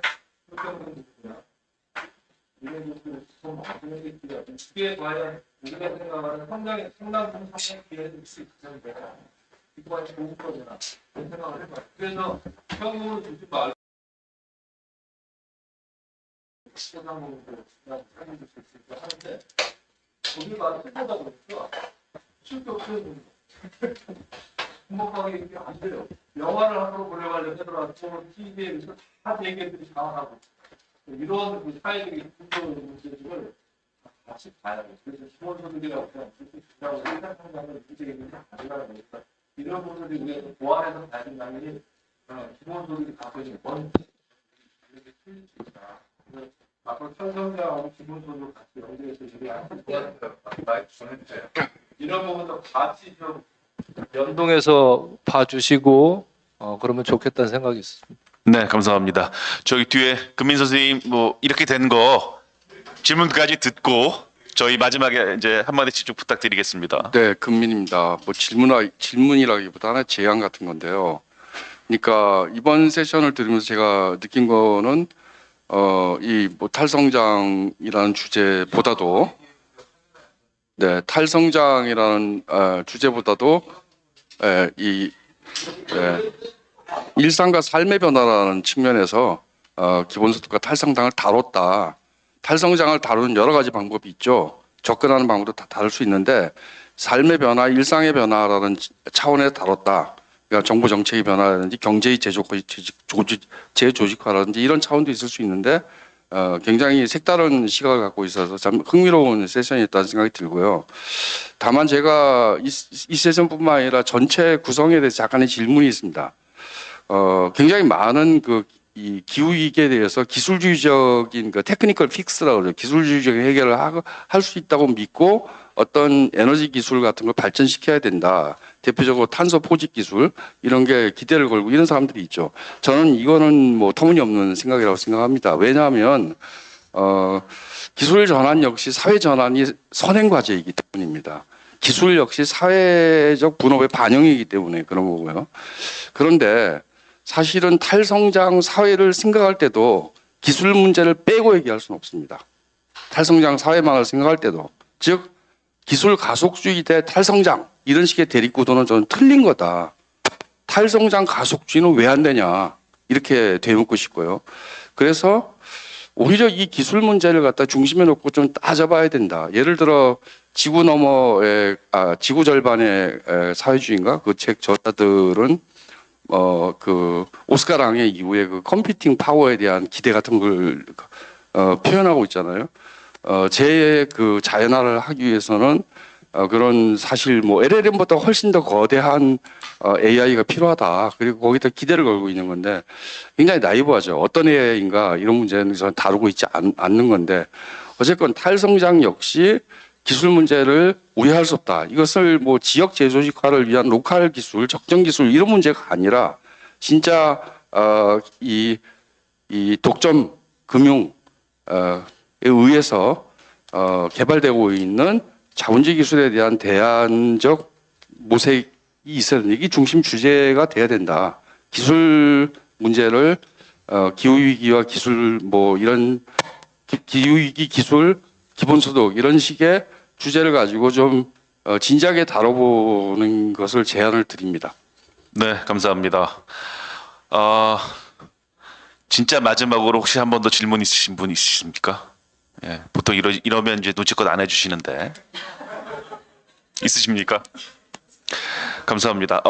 효과는 누구냐? 이런 돈 많은 게 있어요. 그게 과연 우리가 생각하는 성장 기회를 줄수 있는데 이거 좋은 거잖아. 그런 생각을 해봐요. 그래서 현금을 주지 말고 세상으로 사진 줄수 있을까 하는데 우리가 쓰다 보니까 실제 없어요. 행복하게 이게 안 돼요. 영화를 한번 보려고 하더라도 TV에서 다 대기업들이 장악하고 이런 그 사회적인 문제를 같이 봐야 돼요. 그래서 기본소득이라고 생각하고 생산성장을 문제를 가져가는 거니까 이런 부분들이 우리가 보완해서 봐야 된다면 기본소득이 갖고 있는 원 이렇게 틀릴 수 있다. 그래서 앞으로 탈성장하고 기본소득을 같이 연결해서 우리 많이 전해주세요. 이런 부분도 같이 좀 연동해서 봐주시고 그러면 좋겠다는 생각이 있습니다.
네, 감사합니다. 저기 뒤에 금민 선생님 뭐 이렇게 된 거 질문까지 듣고 저희 마지막에 이제 한마디씩 좀 부탁드리겠습니다.
네, 금민입니다. 뭐 질문이라기보다는 제안 같은 건데요. 그러니까 이번 세션을 들으면서 제가 느낀 거는 이 뭐 탈성장이라는 주제보다도 탈성장이라는 주제보다도 일상과 삶의 변화라는 측면에서 기본소득과 탈성장을 다뤘다. 탈성장을 다루는 여러 가지 방법이 있죠. 접근하는 방법도 다 다를 수 있는데 삶의 변화, 일상의 변화라는 차원에서 다뤘다. 그러니까 정부 정책의 변화라든지 경제의 재조직화라든지 이런 차원도 있을 수 있는데 굉장히 색다른 시각을 갖고 있어서 참 흥미로운 세션이었다는 생각이 들고요. 다만 제가 이 세션뿐만 아니라 전체 구성에 대해서 약간의 질문이 있습니다. 굉장히 많은 이 기후 위기에 대해서 기술주의적인 테크니컬 픽스라고 그래요. 기술주의적인 해결을 할 수 있다고 믿고 어떤 에너지 기술 같은 걸 발전시켜야 된다. 대표적으로 탄소 포집 기술 이런 게 기대를 걸고 이런 사람들이 있죠. 저는 이거는 뭐 터무니없는 생각이라고 생각합니다. 왜냐하면 기술 전환 역시 사회 전환이 선행 과제이기 때문입니다. 기술 역시 사회적 분업의 반영이기 때문에 그런 거고요. 그런데 사실은 탈성장 사회를 생각할 때도 기술 문제를 빼고 얘기할 수는 없습니다. 탈성장 사회만을 생각할 때도, 즉 기술 가속주의 대 탈성장 이런 식의 대립구도는 저는 틀린 거다. 탈성장 가속주의는 왜 안 되냐 이렇게 되묻고 싶고요. 그래서 오히려 이 기술 문제를 갖다 중심에 놓고 좀 따져봐야 된다. 예를 들어 지구 너머의 지구 절반의 사회주의인가 그 책 저자들은 오스카랑의 이후에 그 컴퓨팅 파워에 대한 기대 같은 걸 표현하고 있잖아요. 제 자연화를 하기 위해서는 그런 사실 뭐 LLM보다 훨씬 더 거대한 AI가 필요하다. 그리고 거기다 기대를 걸고 있는 건데 굉장히 나이브하죠. 어떤 AI인가 이런 문제는 저는 다루고 있지 않는 건데 어쨌건 탈성장 역시 기술 문제를 우회할 수 없다. 이것을 뭐 지역 재조직화를 위한 로컬 기술, 적정 기술 이런 문제가 아니라 진짜 이 독점 금융에 의해서 개발되고 있는 자본주의 기술에 대한 대안적 모색이 있어야 된다. 이게 중심 주제가 돼야 된다. 기술 문제를 기후 위기와 기술 뭐 이런 기후 위기 기술 기본소득 이런 식의 주제를 가지고 좀 진지하게 다뤄보는 것을 제안을 드립니다.
네, 감사합니다. 진짜 마지막으로 혹시 한 번 더 질문 있으신 분 있으십니까? 예, 보통 이러면 이제 눈치껏 안 해주시는데 있으십니까? 감사합니다.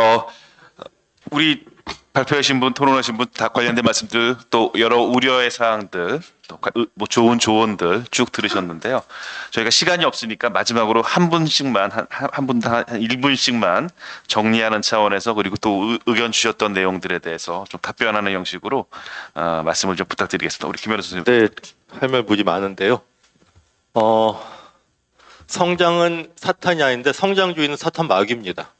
우리 발표하신 분, 토론하신 분 다 관련된 말씀들 또 여러 우려의 사항들 또 뭐 좋은 조언들 쭉 들으셨는데요. 저희가 시간이 없으니까 마지막으로 한 분씩만 한 분당 한 1분씩만 정리하는 차원에서 그리고 또 의견 주셨던 내용들에 대해서 좀 답변하는 형식으로 말씀을 좀 부탁드리겠습니다. 우리 김현우 선생님.
네, 할 말 무지 많은데요. 성장은 사탄이 아닌데 성장주의는 사탄 마귀입니다.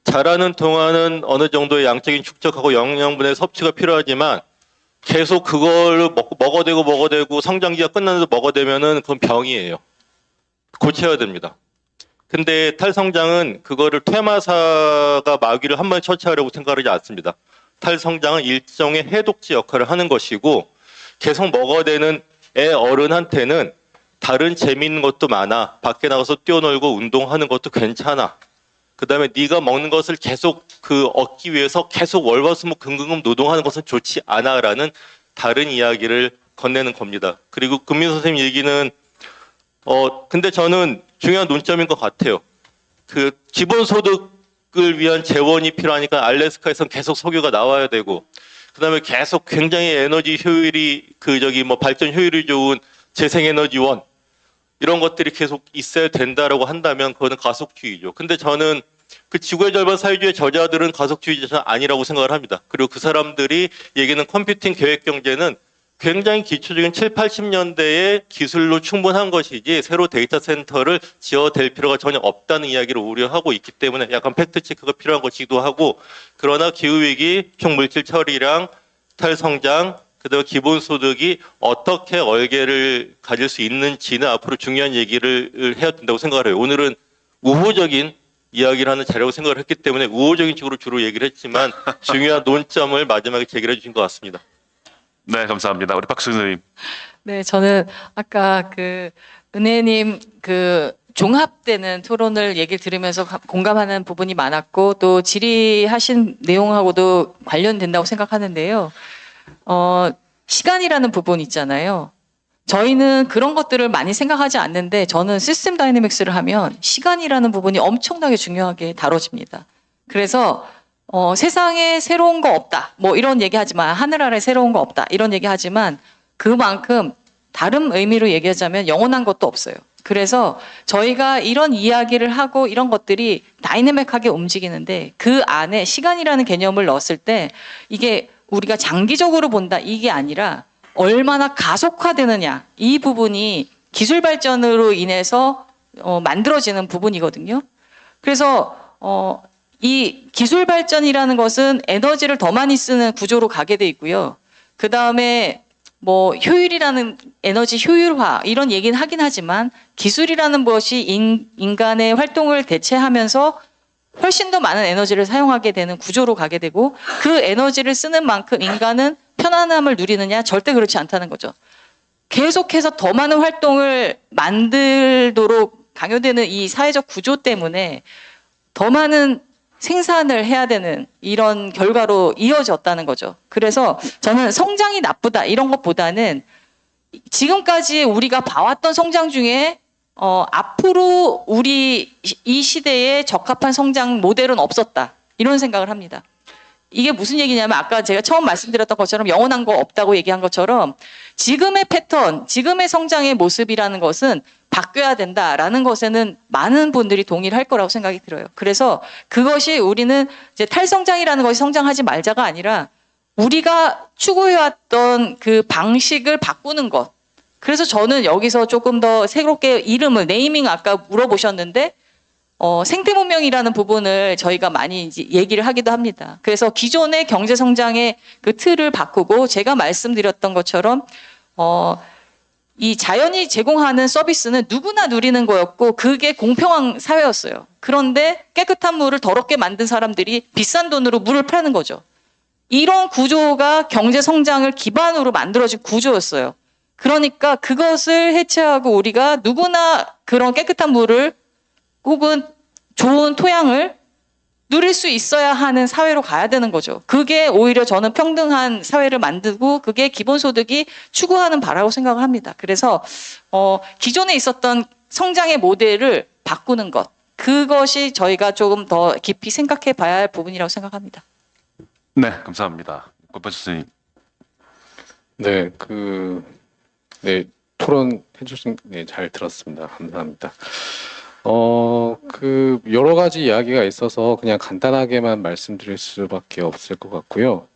자라는 동안은 어느 정도의 양적인 축적하고 영양분의 섭취가 필요하지만 계속 그걸 먹어대고 성장기가 끝나면서 먹어대면은 그건 병이에요. 고쳐야 됩니다. 근데 탈성장은 그거를 퇴마사가 마귀를 한 번에 처치하려고 생각하지 않습니다. 탈성장은 일종의 해독제 역할을 하는 것이고 계속 먹어대는 어른한테는 다른 재미있는 것도 많아. 밖에 나가서 뛰어놀고 운동하는 것도 괜찮아. 그 다음에 네가 먹는 것을 계속 얻기 위해서 계속 월화수목 금금금 노동하는 것은 좋지 않아라는 다른 이야기를 건네는 겁니다. 그리고 금민 선생님 얘기는 근데 저는 중요한 논점인 것 같아요. 기본소득을 위한 재원이 필요하니까 알래스카에선 계속 석유가 나와야 되고 그 다음에 계속 굉장히 에너지 효율이 발전 효율이 좋은 재생에너지원 이런 것들이 계속 있어야 된다라고 한다면 그거는 가속주의죠. 근데 저는 그 지구의 절반 사회주의 저자들은 가속주의자는 아니라고 생각을 합니다. 그리고 그 사람들이 얘기하는 컴퓨팅 계획 경제는 굉장히 기초적인 7, 80년대의 기술로 충분한 것이지 새로 데이터 센터를 지어댈 필요가 전혀 없다는 이야기를 우려하고 있기 때문에 약간 팩트 체크가 필요한 것이기도 하고 그러나 기후위기, 총물질 처리량, 탈성장, 그다음에 기본소득이 어떻게 얼개를 가질 수 있는지는 앞으로 중요한 얘기를 해야 된다고 생각을 해요. 오늘은 우호적인 이야기를 하는 자료라고 생각을 했기 때문에 우호적인 쪽으로 주로 얘기를 했지만 중요한 논점을 마지막에 제기해 주신 것 같습니다.
네, 감사합니다. 우리 박수 선생님.
네, 저는 아까 은혜님 종합되는 토론을 얘기를 들으면서 공감하는 부분이 많았고 또 질의하신 내용하고도 관련된다고 생각하는데요. 시간이라는 부분 있잖아요. 저희는 그런 것들을 많이 생각하지 않는데 저는 시스템 다이내믹스를 하면 시간이라는 부분이 엄청나게 중요하게 다뤄집니다. 그래서 세상에 새로운 거 없다. 뭐 이런 얘기하지만 하늘 아래 새로운 거 없다. 이런 얘기하지만 그만큼 다른 의미로 얘기하자면 영원한 것도 없어요. 그래서 저희가 이런 이야기를 하고 이런 것들이 다이내믹하게 움직이는데 그 안에 시간이라는 개념을 넣었을 때 이게 우리가 장기적으로 본다 이게 아니라 얼마나 가속화되느냐 이 부분이 기술 발전으로 인해서 만들어지는 부분이거든요. 그래서 이 기술 발전이라는 것은 에너지를 더 많이 쓰는 구조로 가게 돼 있고요. 그 다음에 뭐 효율이라는 에너지 효율화 이런 얘기는 하긴 하지만 기술이라는 것이 인간의 활동을 대체하면서 훨씬 더 많은 에너지를 사용하게 되는 구조로 가게 되고 그 에너지를 쓰는 만큼 인간은 편안함을 누리느냐 절대 그렇지 않다는 거죠. 계속해서 더 많은 활동을 만들도록 강요되는 이 사회적 구조 때문에 더 많은 생산을 해야 되는 이런 결과로 이어졌다는 거죠. 그래서 저는 성장이 나쁘다 이런 것보다는 지금까지 우리가 봐왔던 성장 중에 앞으로 우리 이 시대에 적합한 성장 모델은 없었다 이런 생각을 합니다. 이게 무슨 얘기냐면 아까 제가 처음 말씀드렸던 것처럼 영원한 거 없다고 얘기한 것처럼 지금의 패턴, 지금의 성장의 모습이라는 것은 바뀌어야 된다라는 것에는 많은 분들이 동의를 할 거라고 생각이 들어요. 그래서 그것이 우리는 이제 탈성장이라는 것이 성장하지 말자가 아니라 우리가 추구해왔던 그 방식을 바꾸는 것. 그래서 저는 여기서 조금 더 새롭게 이름을 네이밍 아까 물어보셨는데 생태문명이라는 부분을 저희가 많이 이제 얘기를 하기도 합니다. 그래서 기존의 경제 성장의 그 틀을 바꾸고 제가 말씀드렸던 것처럼 이 자연이 제공하는 서비스는 누구나 누리는 거였고 그게 공평한 사회였어요. 그런데 깨끗한 물을 더럽게 만든 사람들이 비싼 돈으로 물을 파는 거죠. 이런 구조가 경제 성장을 기반으로 만들어진 구조였어요. 그러니까 그것을 해체하고 우리가 누구나 그런 깨끗한 물을 혹은 좋은 토양을 누릴 수 있어야 하는 사회로 가야 되는 거죠. 그게 오히려 저는 평등한 사회를 만들고 그게 기본소득이 추구하는 바라고 생각을 합니다. 그래서 기존에 있었던 성장의 모델을 바꾸는 것 그것이 저희가 조금 더 깊이 생각해 봐야 할 부분이라고 생각합니다.
네, 감사합니다. 권판철 선생님.
네, 네, 토론 해주신, 네, 잘 들었습니다. 감사합니다. 여러 가지 이야기가 있어서 그냥 간단하게만 말씀드릴 수밖에 없을 것 같고요.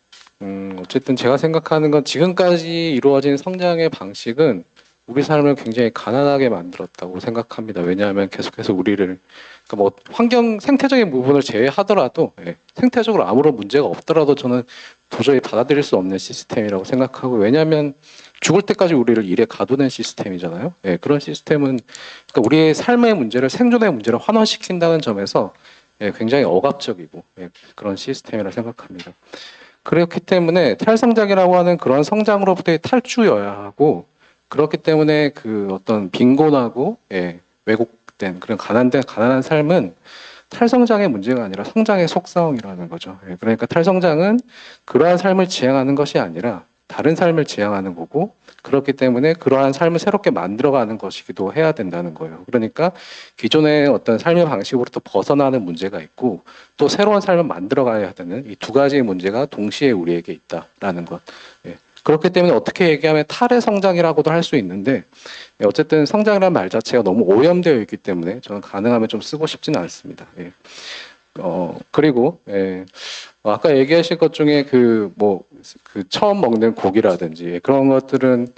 어쨌든 제가 생각하는 건 지금까지 이루어진 성장의 방식은 우리 삶을 굉장히 가난하게 만들었다고 생각합니다. 왜냐하면 계속해서 우리를, 그러니까 뭐 환경, 생태적인 부분을 제외하더라도, 생태적으로 아무런 문제가 없더라도 저는 도저히 받아들일 수 없는 시스템이라고 생각하고, 왜냐하면 죽을 때까지 우리를 일에 가두는 시스템이잖아요. 그런 시스템은 그러니까 우리의 삶의 문제를 생존의 문제를 환원시킨다는 점에서 굉장히 억압적이고 그런 시스템이라 생각합니다. 그렇기 때문에 탈성장이라고 하는 그런 성장으로부터의 탈주여야 하고 그렇기 때문에 그 어떤 빈곤하고 왜곡된 그런 가난한 삶은 탈성장의 문제가 아니라 성장의 속성이라는 거죠. 그러니까 탈성장은 그러한 삶을 지향하는 것이 아니라 다른 삶을 지향하는 거고 그렇기 때문에 그러한 삶을 새롭게 만들어가는 것이기도 해야 된다는 거예요. 그러니까 기존의 어떤 삶의 방식으로부터 벗어나는 문제가 있고 또 새로운 삶을 만들어가야 되는 이 두 가지의 문제가 동시에 우리에게 있다라는 것. 그렇기 때문에 어떻게 얘기하면 탈의 성장이라고도 할 수 있는데 어쨌든 성장이라는 말 자체가 너무 오염되어 있기 때문에 저는 가능하면 좀 쓰고 싶지는 않습니다. 그리고 아까 얘기하실 것 중에 그 처음 먹는 고기라든지 그런 것들은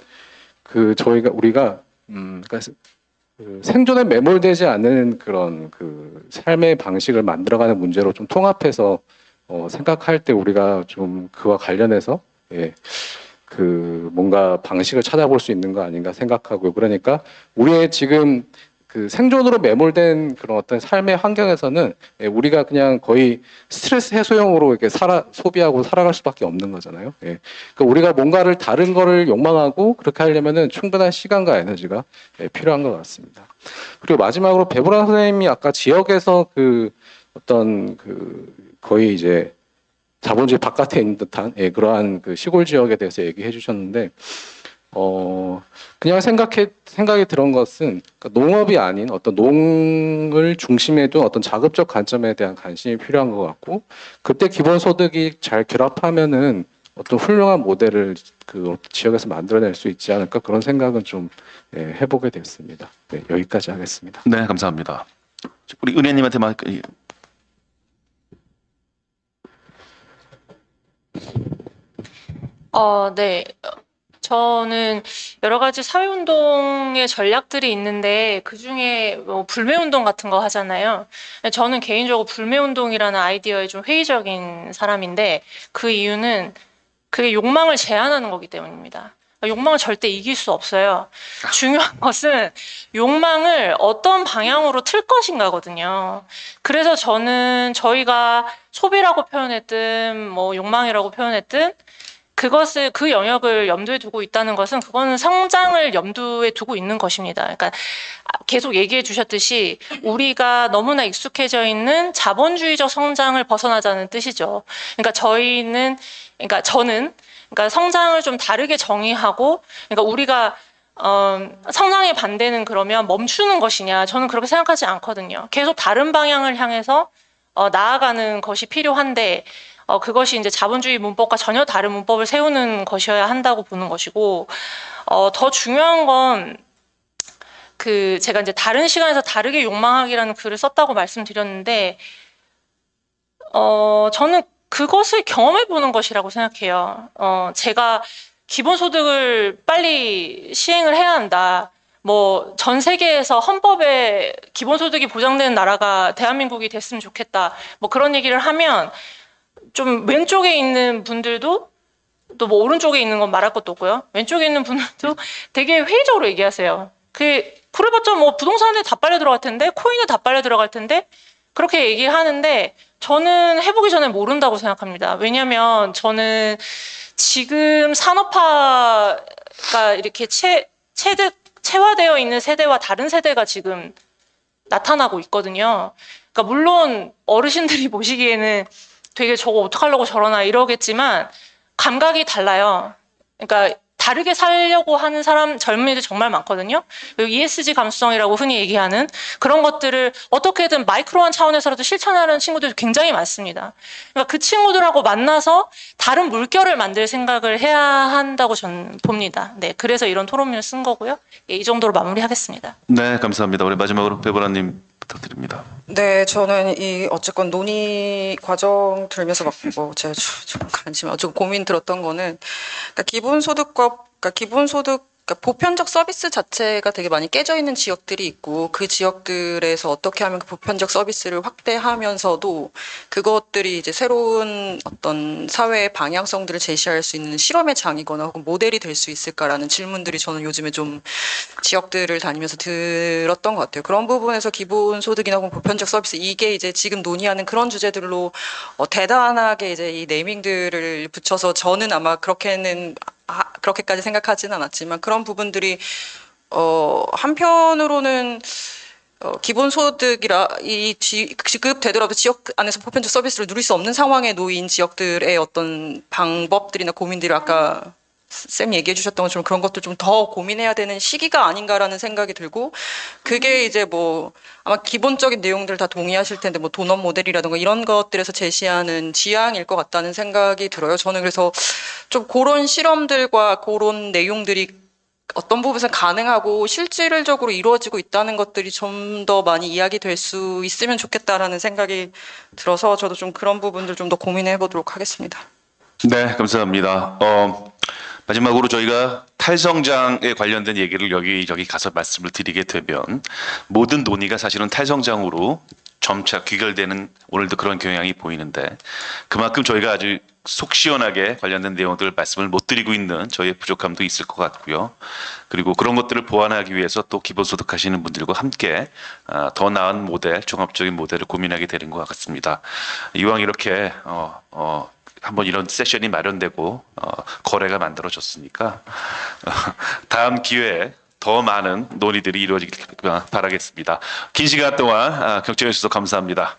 우리가 그러니까 생존에 매몰되지 않는 그런 그 삶의 방식을 만들어가는 문제로 좀 통합해서 생각할 때 우리가 좀 그와 관련해서 뭔가 방식을 찾아볼 수 있는 거 아닌가 생각하고요. 그러니까 우리의 지금 그 생존으로 매몰된 그런 어떤 삶의 환경에서는 우리가 그냥 거의 스트레스 해소용으로 이렇게 소비하고 살아갈 수밖에 없는 거잖아요. 그러니까 우리가 뭔가를 다른 거를 욕망하고 그렇게 하려면은 충분한 시간과 에너지가 필요한 것 같습니다. 그리고 마지막으로 배보라 선생님이 아까 지역에서 거의 이제 자본주의 바깥에 있는 듯한 그러한 그 시골 지역에 대해서 얘기해 주셨는데 그냥 생각이 들은 것은 농업이 아닌 어떤 농을 중심에 둔 어떤 자급적 관점에 대한 관심이 필요한 것 같고 그때 기본소득이 잘 결합하면은 어떤 훌륭한 모델을 그 지역에서 만들어낼 수 있지 않을까 그런 생각은 좀 해보게 됐습니다. 네, 여기까지 하겠습니다.
네, 감사합니다. 우리 은혜님한테
네. 저는 여러 가지 사회운동의 전략들이 있는데 그중에 뭐 불매운동 같은 거 하잖아요. 저는 개인적으로 불매운동이라는 아이디어에 좀 회의적인 사람인데 그 이유는 그게 욕망을 제한하는 거기 때문입니다. 욕망을 절대 이길 수 없어요. 중요한 것은 욕망을 어떤 방향으로 틀 것인가거든요. 그래서 저는 저희가 소비라고 표현했든 뭐 욕망이라고 표현했든 그 영역을 염두에 두고 있다는 것은 그거는 성장을 염두에 두고 있는 것입니다. 그러니까 계속 얘기해 주셨듯이 우리가 너무나 익숙해져 있는 자본주의적 성장을 벗어나자는 뜻이죠. 그러니까 저는 성장을 좀 다르게 정의하고, 그러니까 우리가 성장의 반대는 그러면 멈추는 것이냐? 저는 그렇게 생각하지 않거든요. 계속 다른 방향을 향해서 나아가는 것이 필요한데, 그것이 이제 자본주의 문법과 전혀 다른 문법을 세우는 것이어야 한다고 보는 것이고, 더 중요한 건 제가 이제 다른 시간에서 다르게 욕망하기라는 글을 썼다고 말씀드렸는데, 저는 그것을 경험해 보는 것이라고 생각해요. 제가 기본소득을 빨리 시행을 해야 한다. 뭐 전 세계에서 헌법에 기본소득이 보장되는 나라가 대한민국이 됐으면 좋겠다. 뭐 그런 얘기를 하면 좀 왼쪽에 있는 분들도 또 뭐 오른쪽에 있는 건 말할 것도 없고요. 왼쪽에 있는 분들도 되게 회의적으로 얘기하세요. 그래봤자 뭐 부동산에 다 빨려 들어갈 텐데, 코인에 다 빨려 들어갈 텐데, 그렇게 얘기하는데 저는 해보기 전에 모른다고 생각합니다. 왜냐하면 저는 지금 산업화가 이렇게 체화되어 있는 세대와 다른 세대가 지금 나타나고 있거든요. 그러니까 물론 어르신들이 보시기에는 되게 저거 어떡하려고 저러나 이러겠지만 감각이 달라요. 그러니까 다르게 살려고 하는 젊은이들 정말 많거든요. ESG 감수성이라고 흔히 얘기하는 그런 것들을 어떻게든 마이크로한 차원에서라도 실천하는 친구들도 굉장히 많습니다. 그러니까 그 친구들하고 만나서 다른 물결을 만들 생각을 해야 한다고 저는 봅니다. 네, 그래서 이런 토론문을 쓴 거고요. 예, 이 정도로 마무리하겠습니다.
네, 감사합니다. 우리 마지막으로 배보라님 부탁드립니다.
네, 저는 어쨌건 논의 과정 들으면서 제가 좀 고민 들었던 거는, 보편적 서비스 자체가 되게 많이 깨져 있는 지역들이 있고, 그 지역들에서 어떻게 하면 그 보편적 서비스를 확대하면서도 그것들이 이제 새로운 어떤 사회의 방향성들을 제시할 수 있는 실험의 장이거나 혹은 모델이 될 수 있을까라는 질문들이 저는 요즘에 좀 지역들을 다니면서 들었던 것 같아요. 그런 부분에서 기본소득이나 혹은 보편적 서비스, 이게 이제 지금 논의하는 그런 주제들로 대단하게 이제 이 네이밍들을 붙여서 저는 아마 그렇게까지 생각하지는 않았지만 그런 부분들이 한편으로는 기본소득이라 지급되더라도 지역 안에서 보편적 서비스를 누릴 수 없는 상황에 놓인 지역들의 어떤 방법들이나 고민들이 아까 쌤 얘기해 주셨던 것처럼 그런 것들 좀 더 고민해야 되는 시기가 아닌가라는 생각이 들고, 그게 이제 뭐 아마 기본적인 내용들 다 동의하실 텐데 뭐 도넛 모델이라든가 이런 것들에서 제시하는 지향일 것 같다는 생각이 들어요. 저는 그래서 좀 그런 실험들과 그런 내용들이 어떤 부분에서 가능하고 실질적으로 이루어지고 있다는 것들이 좀 더 많이 이야기될 수 있으면 좋겠다라는 생각이 들어서 저도 좀 그런 부분들 좀 더 고민해 보도록 하겠습니다.
네, 감사합니다. 마지막으로 저희가 탈성장에 관련된 얘기를 여기저기 가서 말씀을 드리게 되면 모든 논의가 사실은 탈성장으로 점차 귀결되는 오늘도 그런 경향이 보이는데, 그만큼 저희가 아주 속 시원하게 관련된 내용들을 말씀을 못 드리고 있는 저희의 부족함도 있을 것 같고요. 그리고 그런 것들을 보완하기 위해서 또 기본소득 하시는 분들과 함께 더 나은 모델, 종합적인 모델을 고민하게 되는 것 같습니다. 이왕 이렇게 한번 이런 세션이 마련되고 거래가 만들어졌으니까 다음 기회에 더 많은 논의들이 이루어지길 바라겠습니다. 긴 시간 동안 경청해 주셔서 감사합니다.